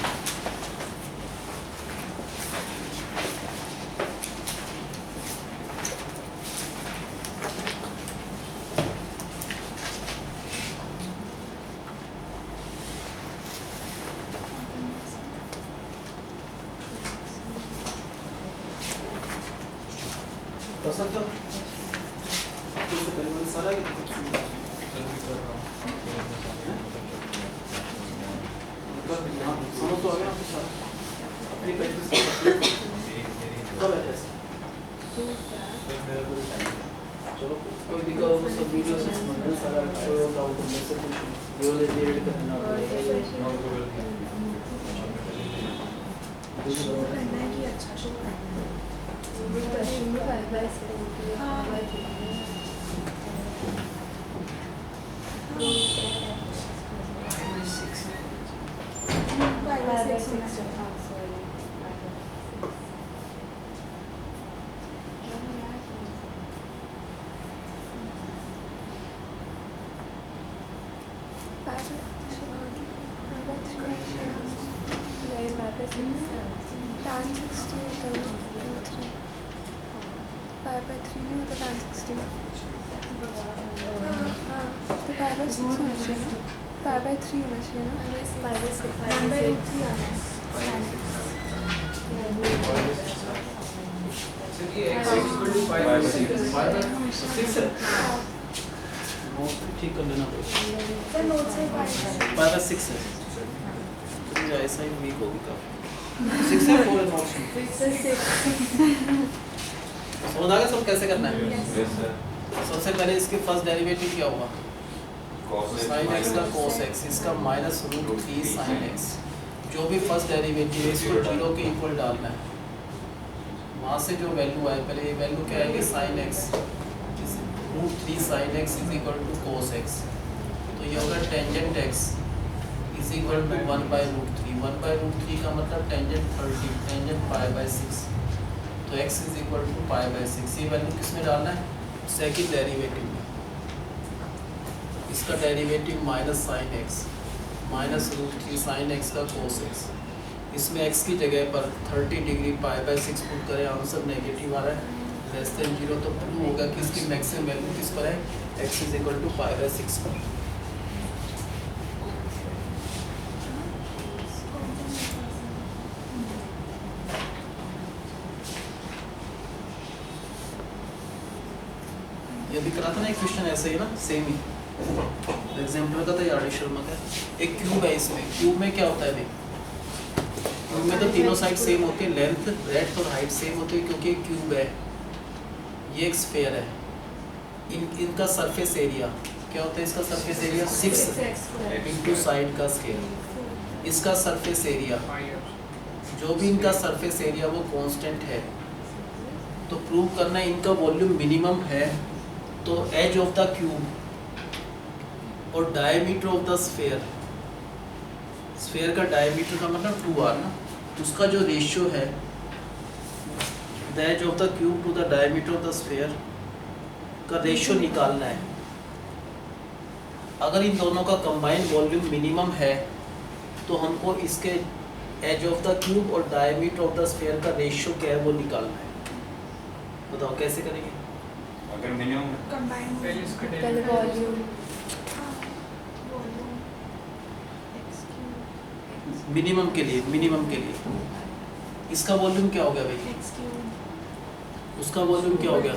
A: ठीक कर लेना पाई बाई 6 है, ऐसा ही वीक होगी काफी। 6 है 4 नोट्स समझ आ गया सब कैसे करना है। सबसे पहले इसके फर्स्ट डेरिवेटिव क्या होगा, साइन एक्स का कोस एक्स, इसका माइनस √3 साइन एक्स, जो भी फर्स्ट डेरिवेटिव है इसको जीरो के इक्वल डालना है। वहाँ से जो वैल्यू आए, पहले ये वैल्यू क्या आएगी, sine X √3 sin x is equal to cos x, तो ये होगा tangent x is equal to 1/√3। 1/√3 का मतलब टेंजेंट 30, टेंजेंट π/6, तो x इज इक्वल टू π/6। ये वैल्यू किस में डालना है? सेकंड डेरिवेटिव में। इसका derivative minus sine x, minus √3 sin x का cos x। इसमें x की जगह पर 30 डिग्री π/6 पुट करें, आंसर नेगेटिव आ रहा है, लेस देन 0, तो प्रूव होगा कि इसकी मैक्सिमम वैल्यू किस पर है? x इज इक्वल टू π/6 पर। ये भी करा था ना एक क्वेश्चन ऐसे ही ना, सेम ही एग्जाम्पल का था यार शर्मा का। एक क्यूब है, इसमें क्यूब में क्या होता है भाई? क्यूब में तो तीनों साइड सेम होती है, लेंथ ब्रेड्थ और हाइट सेम होती है, क्योंकि एक क्यूब है, ये एक स्फीयर है। इनका सरफेस एरिया क्या होता है? इसका सरफेस एरिया 6 इंटू साइड का स्केयर। इसका सरफेस एरिया, जो भी इनका सरफेस एरिया वो कांस्टेंट है, तो प्रूव करना है इनका वॉल्यूम मिनिमम है, तो एज ऑफ द क्यूब और diameter of the sphere, sphere का डायमीटर का मतलब 2r ना, उसका जो रेशियो है the edge of the cube to the diameter of the sphere का रेशियो निकालना है। अगर इन दोनों का कंबाइंड वॉल्यूम मिनिमम है तो हमको इसके एज ऑफ द क्यूब और डायमीटर ऑफ द स्फीयर का रेशियो क्या है वो निकालना है। बताओ कैसे करेंगे?
C: अगर मिनिमम
B: कंबाइन
D: पहले वॉल्यूम
A: मिनिमम के लिए इसका वॉल्यूम क्या हो गया भाई? उसका वॉल्यूम क्या हो गया?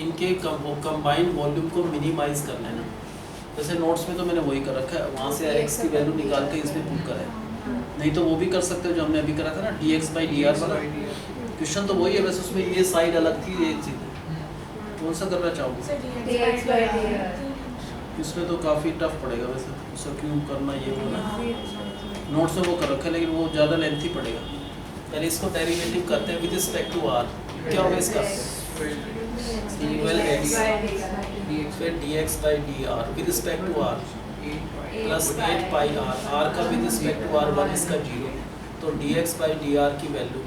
A: इनके कंबाइंड वॉल्यूम को मिनिमाइज करना है ना। जैसे नोट्स में तो मैंने वही कर रखा है, वहाँ से x की वैल्यू निकाल के इसमें पुट करा है। नहीं तो वो भी कर सकते हो जो हमने अभी करा था ना, dx/dr वाला क्वेश्चन, तो वही है, बस उसमें ये साइड अलग थी, ये एक चीज़ है। कौन सा करना चाहोगे?
D: dx/dr।
A: इसमें तो काफ़ी टफ पड़ेगा वैसे, उसका क्यों करना ये होना। नोट्स में वो कर रखा है लेकिन वो ज़्यादा लेंथी पड़ेगा। पहले इसको डेरिवेटिव करते हैं विद रिस्पेक्ट टू r। क्या होगा इसका? फिर dx/dr with respect to r plus 8πr, r का विद रिस्पेक्ट टू r 1 इसका 0, तो dx/dr की value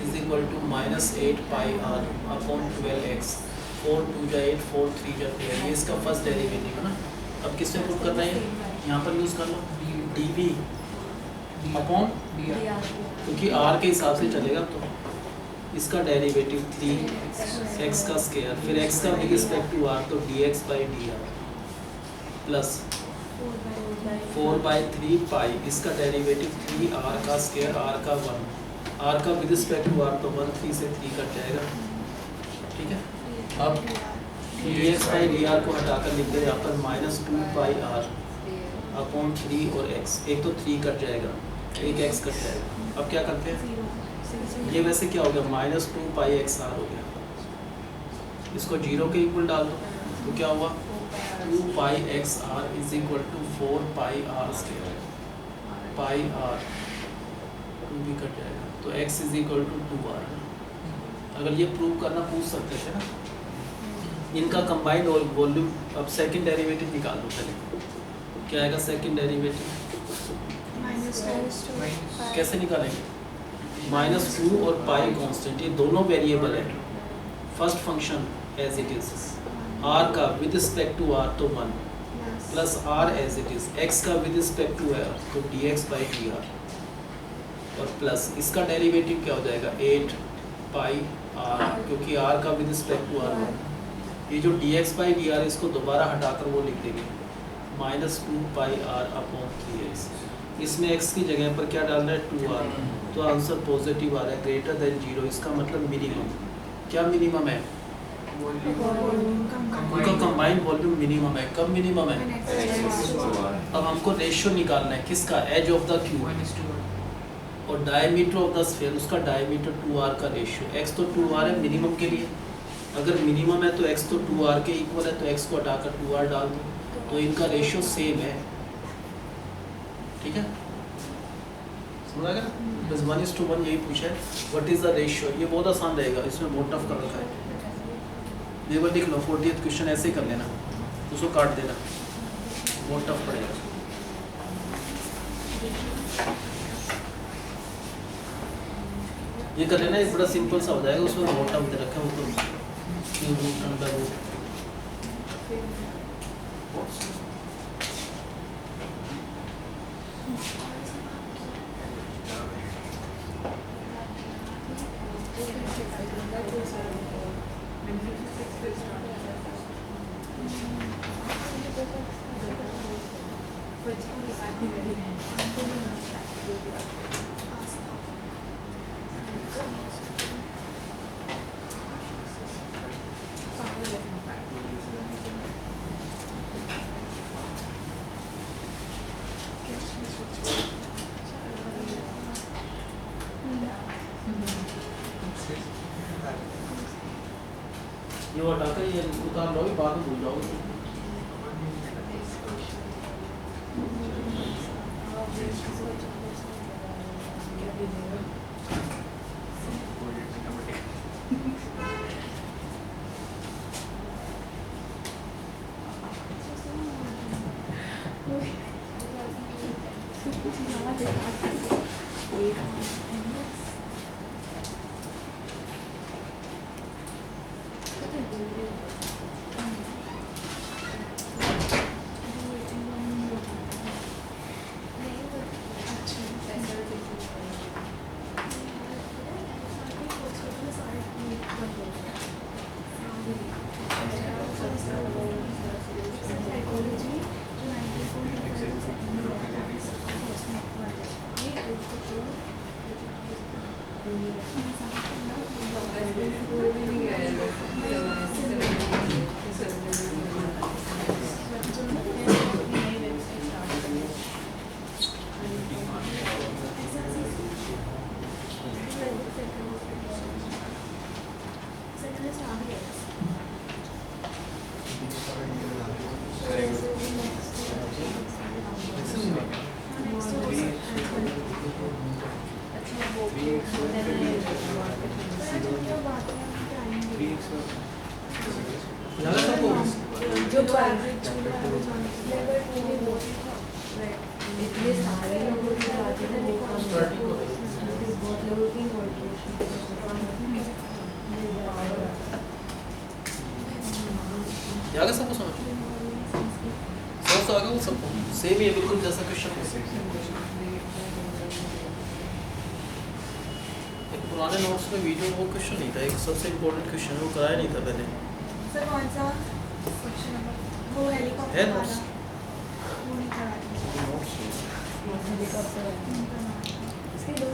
A: is equal to -8πr upon 12x। 4 2 जा 8, 4 3 जा 12, ये इसका फर्स्ट डेरिवेटिव है ना। अब किस में पुट करना है? यहाँ पर यूज़ कर लो dv अपॉन, क्योंकि r के हिसाब से चलेगा, तो इसका डेरिवेटिव 3x का स्क्वायर, फिर x का विद रिस्पेक्ट टू r, तो dx/dr प्लस 4/3π, इसका डेरिवेटिव 3r का स्क्वायर, r का 1, r का विद रिस्पेक्ट टू r, तो 1 3 से 3 कट जाएगा। ठीक है, अब dx/dr को हटाकर लिख दे यहाँ पर -2πr अपॉन 3 और x, एक तो 3 कट जाएगा, एक x कट जाएगा। अब क्या करते हैं? ये वैसे क्या हो गया? -2πxr हो गया, इसको 0 के इक्वल डाल दो, तो क्या हुआ? 2πxr is equal to 4πr square, πr 2 भी कट जाएगा, तो x is equal to 2r। अगर ये प्रूव करना पूछ सकते थे ना, इनका कंबाइंड वॉल्यूम। अब सेकंड डेरिवेटिव निकाल लो पहले, क्या आएगा सेकंड डेरिवेटिव? कैसे निकालेंगे? -2 और पाई कांस्टेंट, ये दोनों वेरिएबल है। First function as it is, r का विद रिस्पेक्ट टू r तो 1 plus r as it is, x का विद रिस्पेक्ट टू r तो dx/dr, और प्लस इसका डेरिवेटिव क्या हो जाएगा? 8πr, क्योंकि r का विद रिस्पेक्ट टू r 1। ये जो dx/dr इसको दोबारा हटाकर वो लिख देंगे -2πr अपॉन 3x। इसमें x की जगह पर क्या डालना है? 2r, तो आंसर पॉजिटिव आ रहा है, ग्रेटर देन 0। इसका मतलब मिनिमम, क्या मिनिमम है? उनका कंबाइंड वॉल्यूम मिनिमम है। कब मिनिमम है? अब हमको रेशियो निकालना है, किसका? एज ऑफ द क्यूब और डायमीटर ऑफ द स्फीयर, उसका डायमीटर 2r का रेशियो। x तो 2r है मिनिमम के लिए, अगर मिनिमम है तो x तो 2r के इक्वल है, तो x को हटाकर 2r डाल दो, तो इनका रेशियो सेम है। ठीक है, समझा गया? बस 1:1 यही पूछा है, व्हाट इज द रेशियो। ये बहुत आसान रहेगा, इसमें बहुत टफ कर रखा है। एक बार लिख लो 40th क्वेश्चन ऐसे ही कर लेना, उसको काट देना, बहुत टफ पड़ेगा। ये कर लेना, एक बड़ा सिंपल सा हो जाएगा, उसमें बहुत टफ दे रखा है वो तो क्यूब रूट अंडर रूट। ये वो हटा कर ये उतार लो, बाद में भूल जाओगे।
D: जो इतने सारे लोगों के आते हैं वो काम बहुत लोगों की
A: आगे सबको समझ तो आगे वो सबको सेम ही है बिल्कुल जैसा क्वेश्चन है। एक पुराने नोट्स में वीडियो वो क्वेश्चन नहीं था, एक सबसे इम्पोर्टेंट क्वेश्चन है वो कराया नहीं था पहले।
B: सर कौन सा क्वेश्चन नंबर वो
A: है
B: हेलीकॉप्टर
A: नोट्स
B: वाला वो नहीं करा
D: इसके दो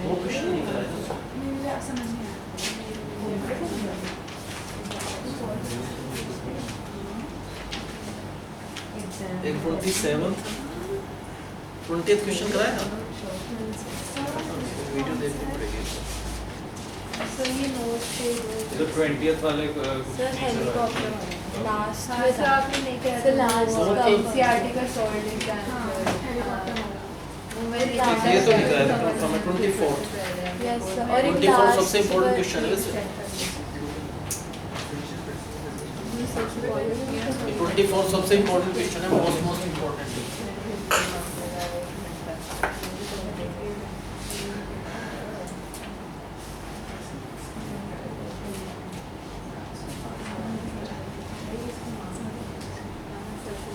A: वो क्वेश्चन नहीं कराया था।
B: मुझे आप समझ नहीं आया।
A: एक 27th 20th क्वेश्चन कराया था, वीडियो देखनी पड़ेगी।
D: सर ये नोट से
C: तो 20th वाले
D: सर हेलीकॉप्टर लास्ट
B: सर आपने नहीं किया
D: सर लास्ट
A: वो
D: का
A: तो-
D: एनसीईआरटी का सॉल्व एग्जाम
B: हाँ हेलीकॉप्टर वाला
D: वो मेरे
A: ये तो नहीं कराया था, हमें 24th
D: यस सर और एक
A: 24
D: लास्ट
A: सबसे important question है वैसे। 24 सबसे इम्पोर्टेंट क्वेश्चन है, मोस्ट इम्पोर्टेंट।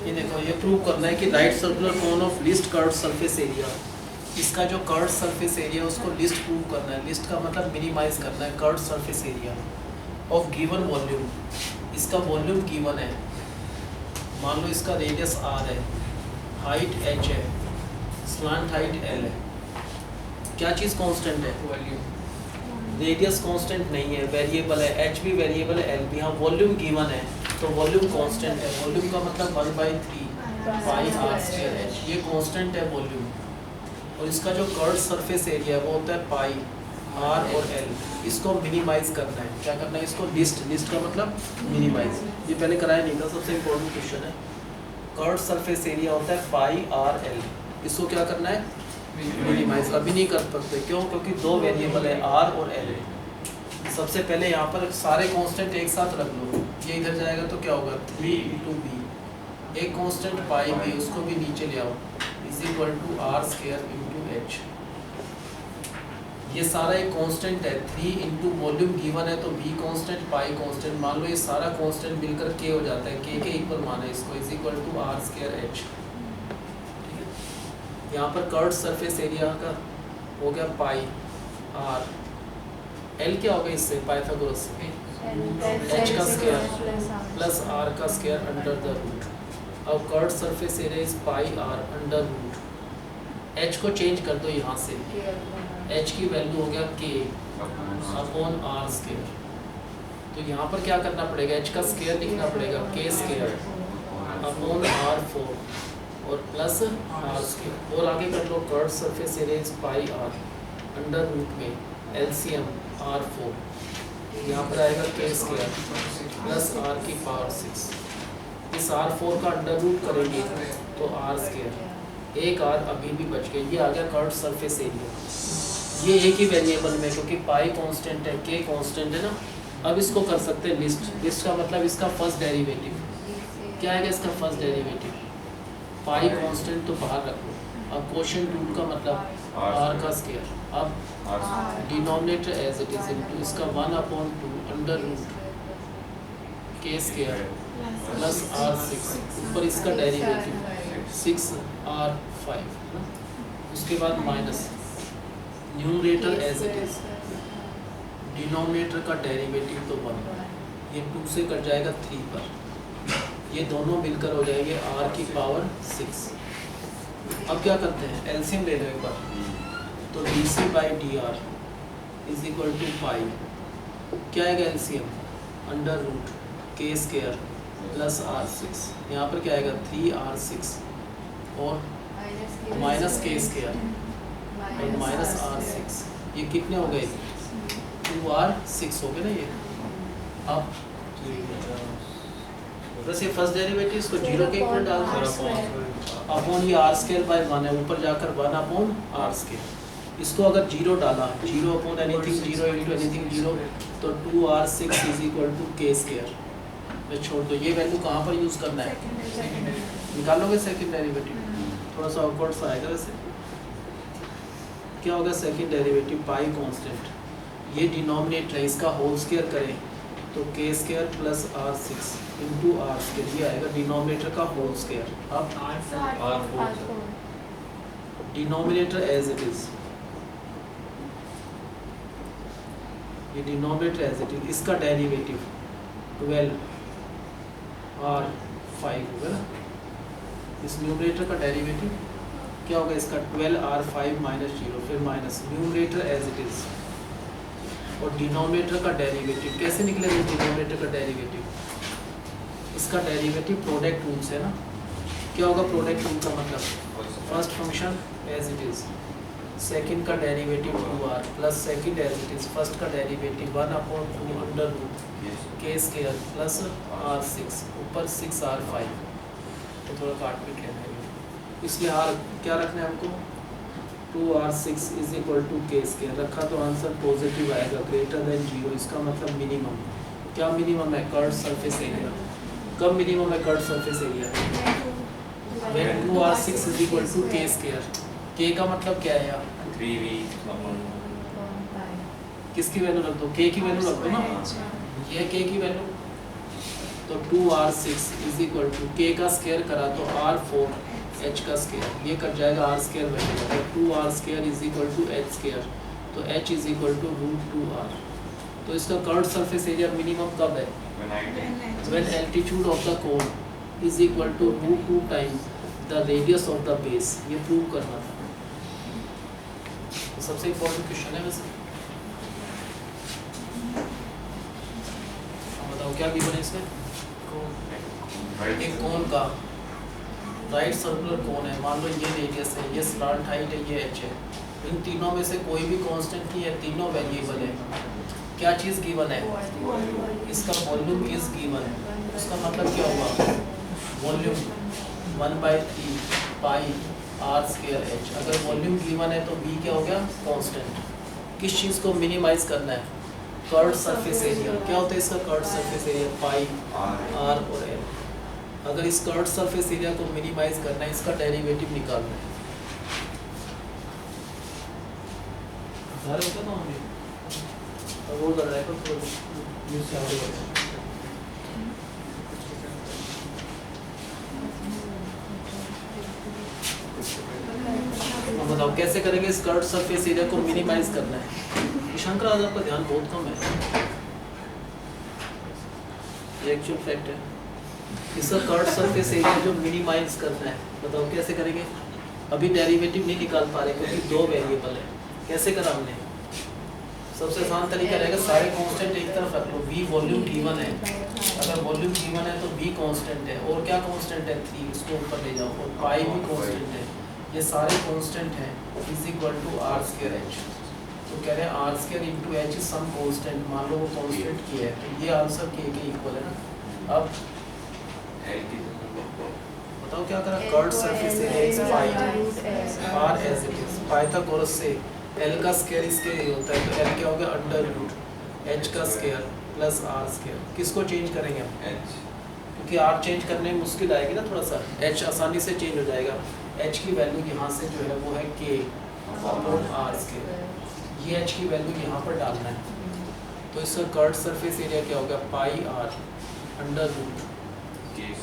A: ये देखो, ये प्रूव करना है कि right circular cone of least curved surface area, इसका जो कर्व्ड सरफेस एरिया उसको लिस्ट प्रूव करना है। लिस्ट का मतलब मिनिमाइज करना है। Curved surface area of given volume, इसका वॉल्यूम गिवन है, मान लो इसका रेडियस r है, हाइट h है, स्लांट हाइट l है। क्या चीज़ कांस्टेंट है? वॉल्यूम। रेडियस कांस्टेंट नहीं है, वेरिएबल है, h भी वेरिएबल है, l भी। यहाँ वॉल्यूम गिवन है तो वॉल्यूम कांस्टेंट है। वॉल्यूम का मतलब 1/3 पाई r स्क्वायर है, ये कांस्टेंट है वॉल्यूम। और इसका जो कर्व्ड सरफेस एरिया है वो होता है पाई r और l। इसको मिनिमाइज करना है। क्या करना है? इसको लिस्ट का मतलब मिनिमाइज। ये पहले कराया नहीं था, सबसे इम्पोर्टेंट क्वेश्चन है। कर्व्ड सरफेस एरिया होता है पाई r l, इसको क्या करना है? मिनिमाइज अभी नहीं कर सकते, क्यों? क्योंकि दो वेरिएबल है आर और एल। सबसे पहले यहाँ पर सारे कांस्टेंट एक साथ रख लो, ये इधर जाएगा तो क्या होगा 3 इंटू बी, एक कांस्टेंट पाई बी उसको भी नीचे ले आओ, is equal to are square into H. ये सारा एक कांस्टेंट है, 3 इंटू वॉल्यूम गिवन है तो बी कांस्टेंट पाई कांस्टेंट, मान लो ये सारा कांस्टेंट मिलकर के हो जाता है, के इक्वल माना है इसको, is equal to are square H. यहाँ पर कर्व सरफेस एरिया का हो गया पाई आर, एल क्या होगा इससे पाइथागोरस से, एच का स्क्वायर प्लस आर का स्क्वायर अंडर द रूट। अब curve surface area is pi are under root, H को चेंज कर दो यहाँ से, एच की वैल्यू हो गया के अपॉन आर स्क्वायर। तो यहाँ पर क्या करना पड़ेगा, एच का स्क्वायर लिखना पड़ेगा के स्क्वायर अपॉन आर 4 और प्लस आर स्क्वायर, और आगे कर लो curve surface area is pi are under root में एलसीएम आर 4, यहाँ पर आएगा के स्क्वायर प्लस आर की पावर 6। इस आर 4 का अंडर रूट करेंगे तो आर स्क्वायर, एक आर अभी भी बच गया, ये आ गया कर्व सरफेस एरिया। ये एक ही वेरिएबल में, क्योंकि पाई कांस्टेंट है, के कांस्टेंट है ना। अब इसको कर सकते हैं लिस्ट, लिस्ट का मतलब इसका फर्स्ट डेरिवेटिव क्या आएगा, इसका फर्स्ट डेरिवेटिव पाई कांस्टेंट तो बाहर रखो। अब क्वोशिएंट रूट का मतलब आर का स्क्वायर, अब denominator as it is into इसका 1/2 under root k square plus r 6, ऊपर इसका डेरिवेटिव 6r5, उसके बाद minus numerator as it is, denominator का डेरिवेटिव तो 1, ये 2 से कट जाएगा 3 पर, ये दोनों मिलकर हो जाएंगे r की पावर 6। अब क्या करते हैं, एलसीएम ले लो एक बार, तो dc by d r is equal to pi, क्या आएगा LCM under root k square plus r 6, यहाँ पर क्या आएगा 3r6 और माइनस के स्क्वायर और माइनस r6, ये कितने हो गए 2r6 हो गए ना ये। अब बस ये फर्स्ट डेरिवेटिव इसको 0 के इक्वल डाल दो, अपॉन ये आर स्क्वायर बाय 1 है, ऊपर जाकर 1 अपॉन आर स्क्वायर। इसको अगर 0 डाला, 0 अपॉन एनीथिंग 0 इंटू एनीथिंग 0, तो 2r6 is equal to k square में छोड़ दो। ये वैल्यू कहाँ पर यूज़ करना है, निकालोगे सेकंड डेरिवेटिव, थोड़ा सा ऑकवर्ड सा आएगा वैसे। क्या होगा सेकंड डेरिवेटिव पाई कांस्टेंट, ये डिनोमिनेटर है, इसका होल स्क्वायर करें तो k square plus r 6 into r square, ये आएगा डिनोमिनेटर का होल स्क्वायर। अब डिनोमिनेटर एज इट इज, ये डिनोमिनेटर एज इट इज, इसका डेरिवेटिव 12r5 होगा ना, इस न्यूमरेटर का डेरिवेटिव क्या होगा इसका 12r5 माइनस 0, फिर minus numerator as it is, और डिनोमिनेटर का डेरिवेटिव कैसे निकलेगा, डिनोमिनेटर का डेरिवेटिव, इसका डेरिवेटिव प्रोडक्ट रूल से ना। क्या होगा प्रोडक्ट रूल का मतलब, first function as it is, second का derivative 2r plus second as it is, first का derivative 1/2 under root k square plus r6, ऊपर 6r5, तो थोड़ा काट पीट लेना है, इसलिए r क्या रखना है हमको 2r6 is equal to k square, रखा तो आंसर पॉजिटिव आएगा, ग्रेटर देन 0, इसका मतलब मिनिमम। क्या मिनिमम है, कर्व सरफेस एरिया। कब मिनिमम है curve surface area, when 2r6 is equal to k square. K का मतलब क्या है यार,
C: 3v,
A: किसकी वैल्यू रख दो, के की वैल्यू रख दो ना, ये के की वैल्यू, तो 2r6 इज इक्वल टू के का स्क्वायर करा तो r4 h का स्क्वायर, ये कट जाएगा r स्क्वायर बचेगा, 2r square is equal to h square, तो h is equal to √2r। तो इसका कर्व सरफेस एरिया मिनिमम कब है, when altitude of the cone is equal to √2 time the radius of the base, ये prove करना था। तो सबसे इम्पोर्टेंट क्वेश्चन है वैसे, बताओ क्या गिवन है इसमें, एक कोन का राइट सर्कुलर कोन है, मान लो ये रेडियस है, ये स्लांट हाइट है, ये h है, इन तीनों में से कोई भी कांस्टेंट नहीं है, तीनों वेरिएबल है। क्या चीज़ गिवन है, इसका वॉल्यूम इज गिवन है, उसका मतलब क्या हुआ, volume 1/3 pi r square h. अगर वॉल्यूम गिवन है तो वी क्या हो गया, कांस्टेंट। किस चीज़ को मिनिमाइज करना है, कर्व सरफेस एरिया। क्या होता है इसका curve surface area, pi r और एल। अगर इस कर्व सरफेस एरिया को मिनिमाइज करना है, इसका डेरिवेटिव निकालना है। होता ना हमें वो कर रहा है तो यूज से बताओ कैसे करेंगे, इस कर्व सरफेस एरिया को मिनिमाइज करना है। शंकर आज आपका ध्यान बहुत कम है, ये एक्चुअल फैक्ट है। इसका कर्व सरफेस एरिया जो मिनिमाइज करना है, बताओ कैसे करेंगे। अभी डेरिवेटिव नहीं निकाल पा रहे क्योंकि दो वेरिएबल है। कैसे करा हमने, सबसे आसान तरीका रहेगा सारे कांस्टेंट एक तरफ रख लो। v वॉल्यूम गिवन है, अगर वॉल्यूम गिवन है तो v कांस्टेंट है, और क्या कांस्टेंट है 3, इसको ऊपर ले जाओ, और पाई भी कांस्टेंट है। ये सारे कांस्टेंट हैं is equal to are square h. तो कह रहे हैं r square into h is some constant, मान लो वो कांस्टेंट की है, तो ये आंसर के इक्वल है ना। अब बताओ क्या करा, curve surface area is pi r as it is. Pythagoras से एल का स्क्वायर इसके होता है, तो एल क्या हो गया अंडर रूट एच का स्क्वायर प्लस आर स्क्वायर। किसको चेंज करेंगे हम, एच, क्योंकि आर चेंज करने में मुश्किल आएगी ना थोड़ा सा, एच आसानी से चेंज हो जाएगा। एच की वैल्यू यहाँ से जो है वो है के अपॉन आर स्क्वायर, ये एच की वैल्यू यहाँ पर डालना है। तो इसका कर्व सरफेस एरिया क्या होगा, pi are under root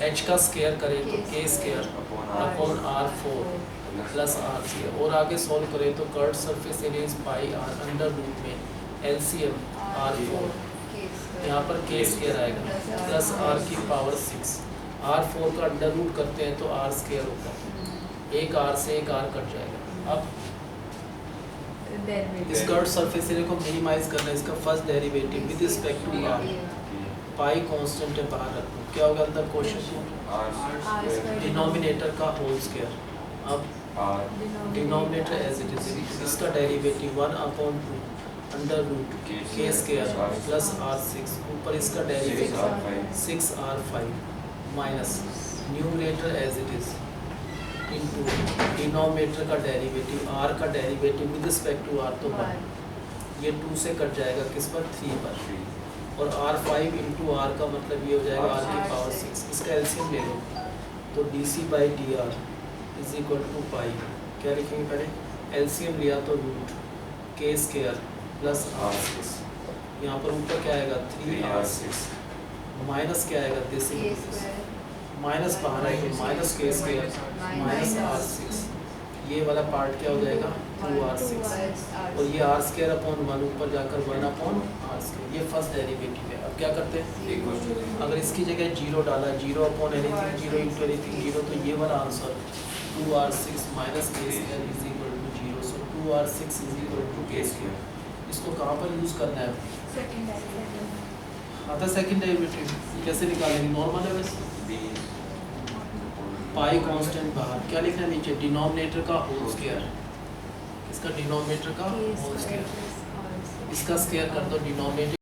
A: h का स्क्वायर करें तो k square upon r 4 plus r square, और आगे सॉल्व करें तो curve surface area is pi are under root में एलसीएम आर 4, यहाँ पर के स्क्वायर आएगा प्लस आर की पावर 6। आर 4 का अंडर रूट करते हैं तो आर स्क्वायर होता है, एक आर से एक आर कट जाएगा। अब इस कर्व सरफेस एरिया को मिनिमाइज करना है, इसका first derivative with respect to r, pi constant है बाहर रखो, क्या होगा अंदर क्वेश्चन डिनोमिनेटर का होल स्क्वायर। अब डिनोमिनेटर एज इट इज, इसका derivative 1/2 under root k square plus r 6, ऊपर इसका derivative 6r5 minus numerator as it is into denominator का डेरिवेटिव, आर का derivative with respect to r तो 1, ये 2 से कट जाएगा किस पर 3 पर, और r5 इंटू आर का मतलब ये हो जाएगा आर की पावर 6। इसका एलसीएम ले लो तो dc/dr is equal to pi, क्या लिखेंगे पहले, एलसीएम लिया तो root k square plus r 6, यहाँ पर ऊपर क्या आएगा 3r6 माइनस क्या आएगा दिस माइनस बाहर आएगा minus k square minus r6, ये वाला पार्ट क्या हो जाएगा 2r6, और ये r स्क्वायर अपॉन 1 ऊपर जाकर 1/r²। ये फर्स्ट डेरिवेटिव है। अब क्या करते हैं, अगर इसकी जगह 0 डाला, 0 अपॉन एनीथिंग 0 इंटू एनीथिंग 0, तो ये वाला answer 2r6 minus k square is equal to 0। So 2r6 is equal to k square. इसको कहाँ पर यूज़ करना है,
B: सेकंड डेरिवेटिव
A: आता सेकंड डेरिवेटिव कैसे निकालेंगे, नॉर्मल है वैसे, पाई कांस्टेंट बाहर, क्या लिखना है नीचे डिनोमिनेटर का होल स्क्वायर, इसका डिनोमिनेटर का होल स्क्वायर, इसका स्क्वायर कर दो डिनोमिनेटर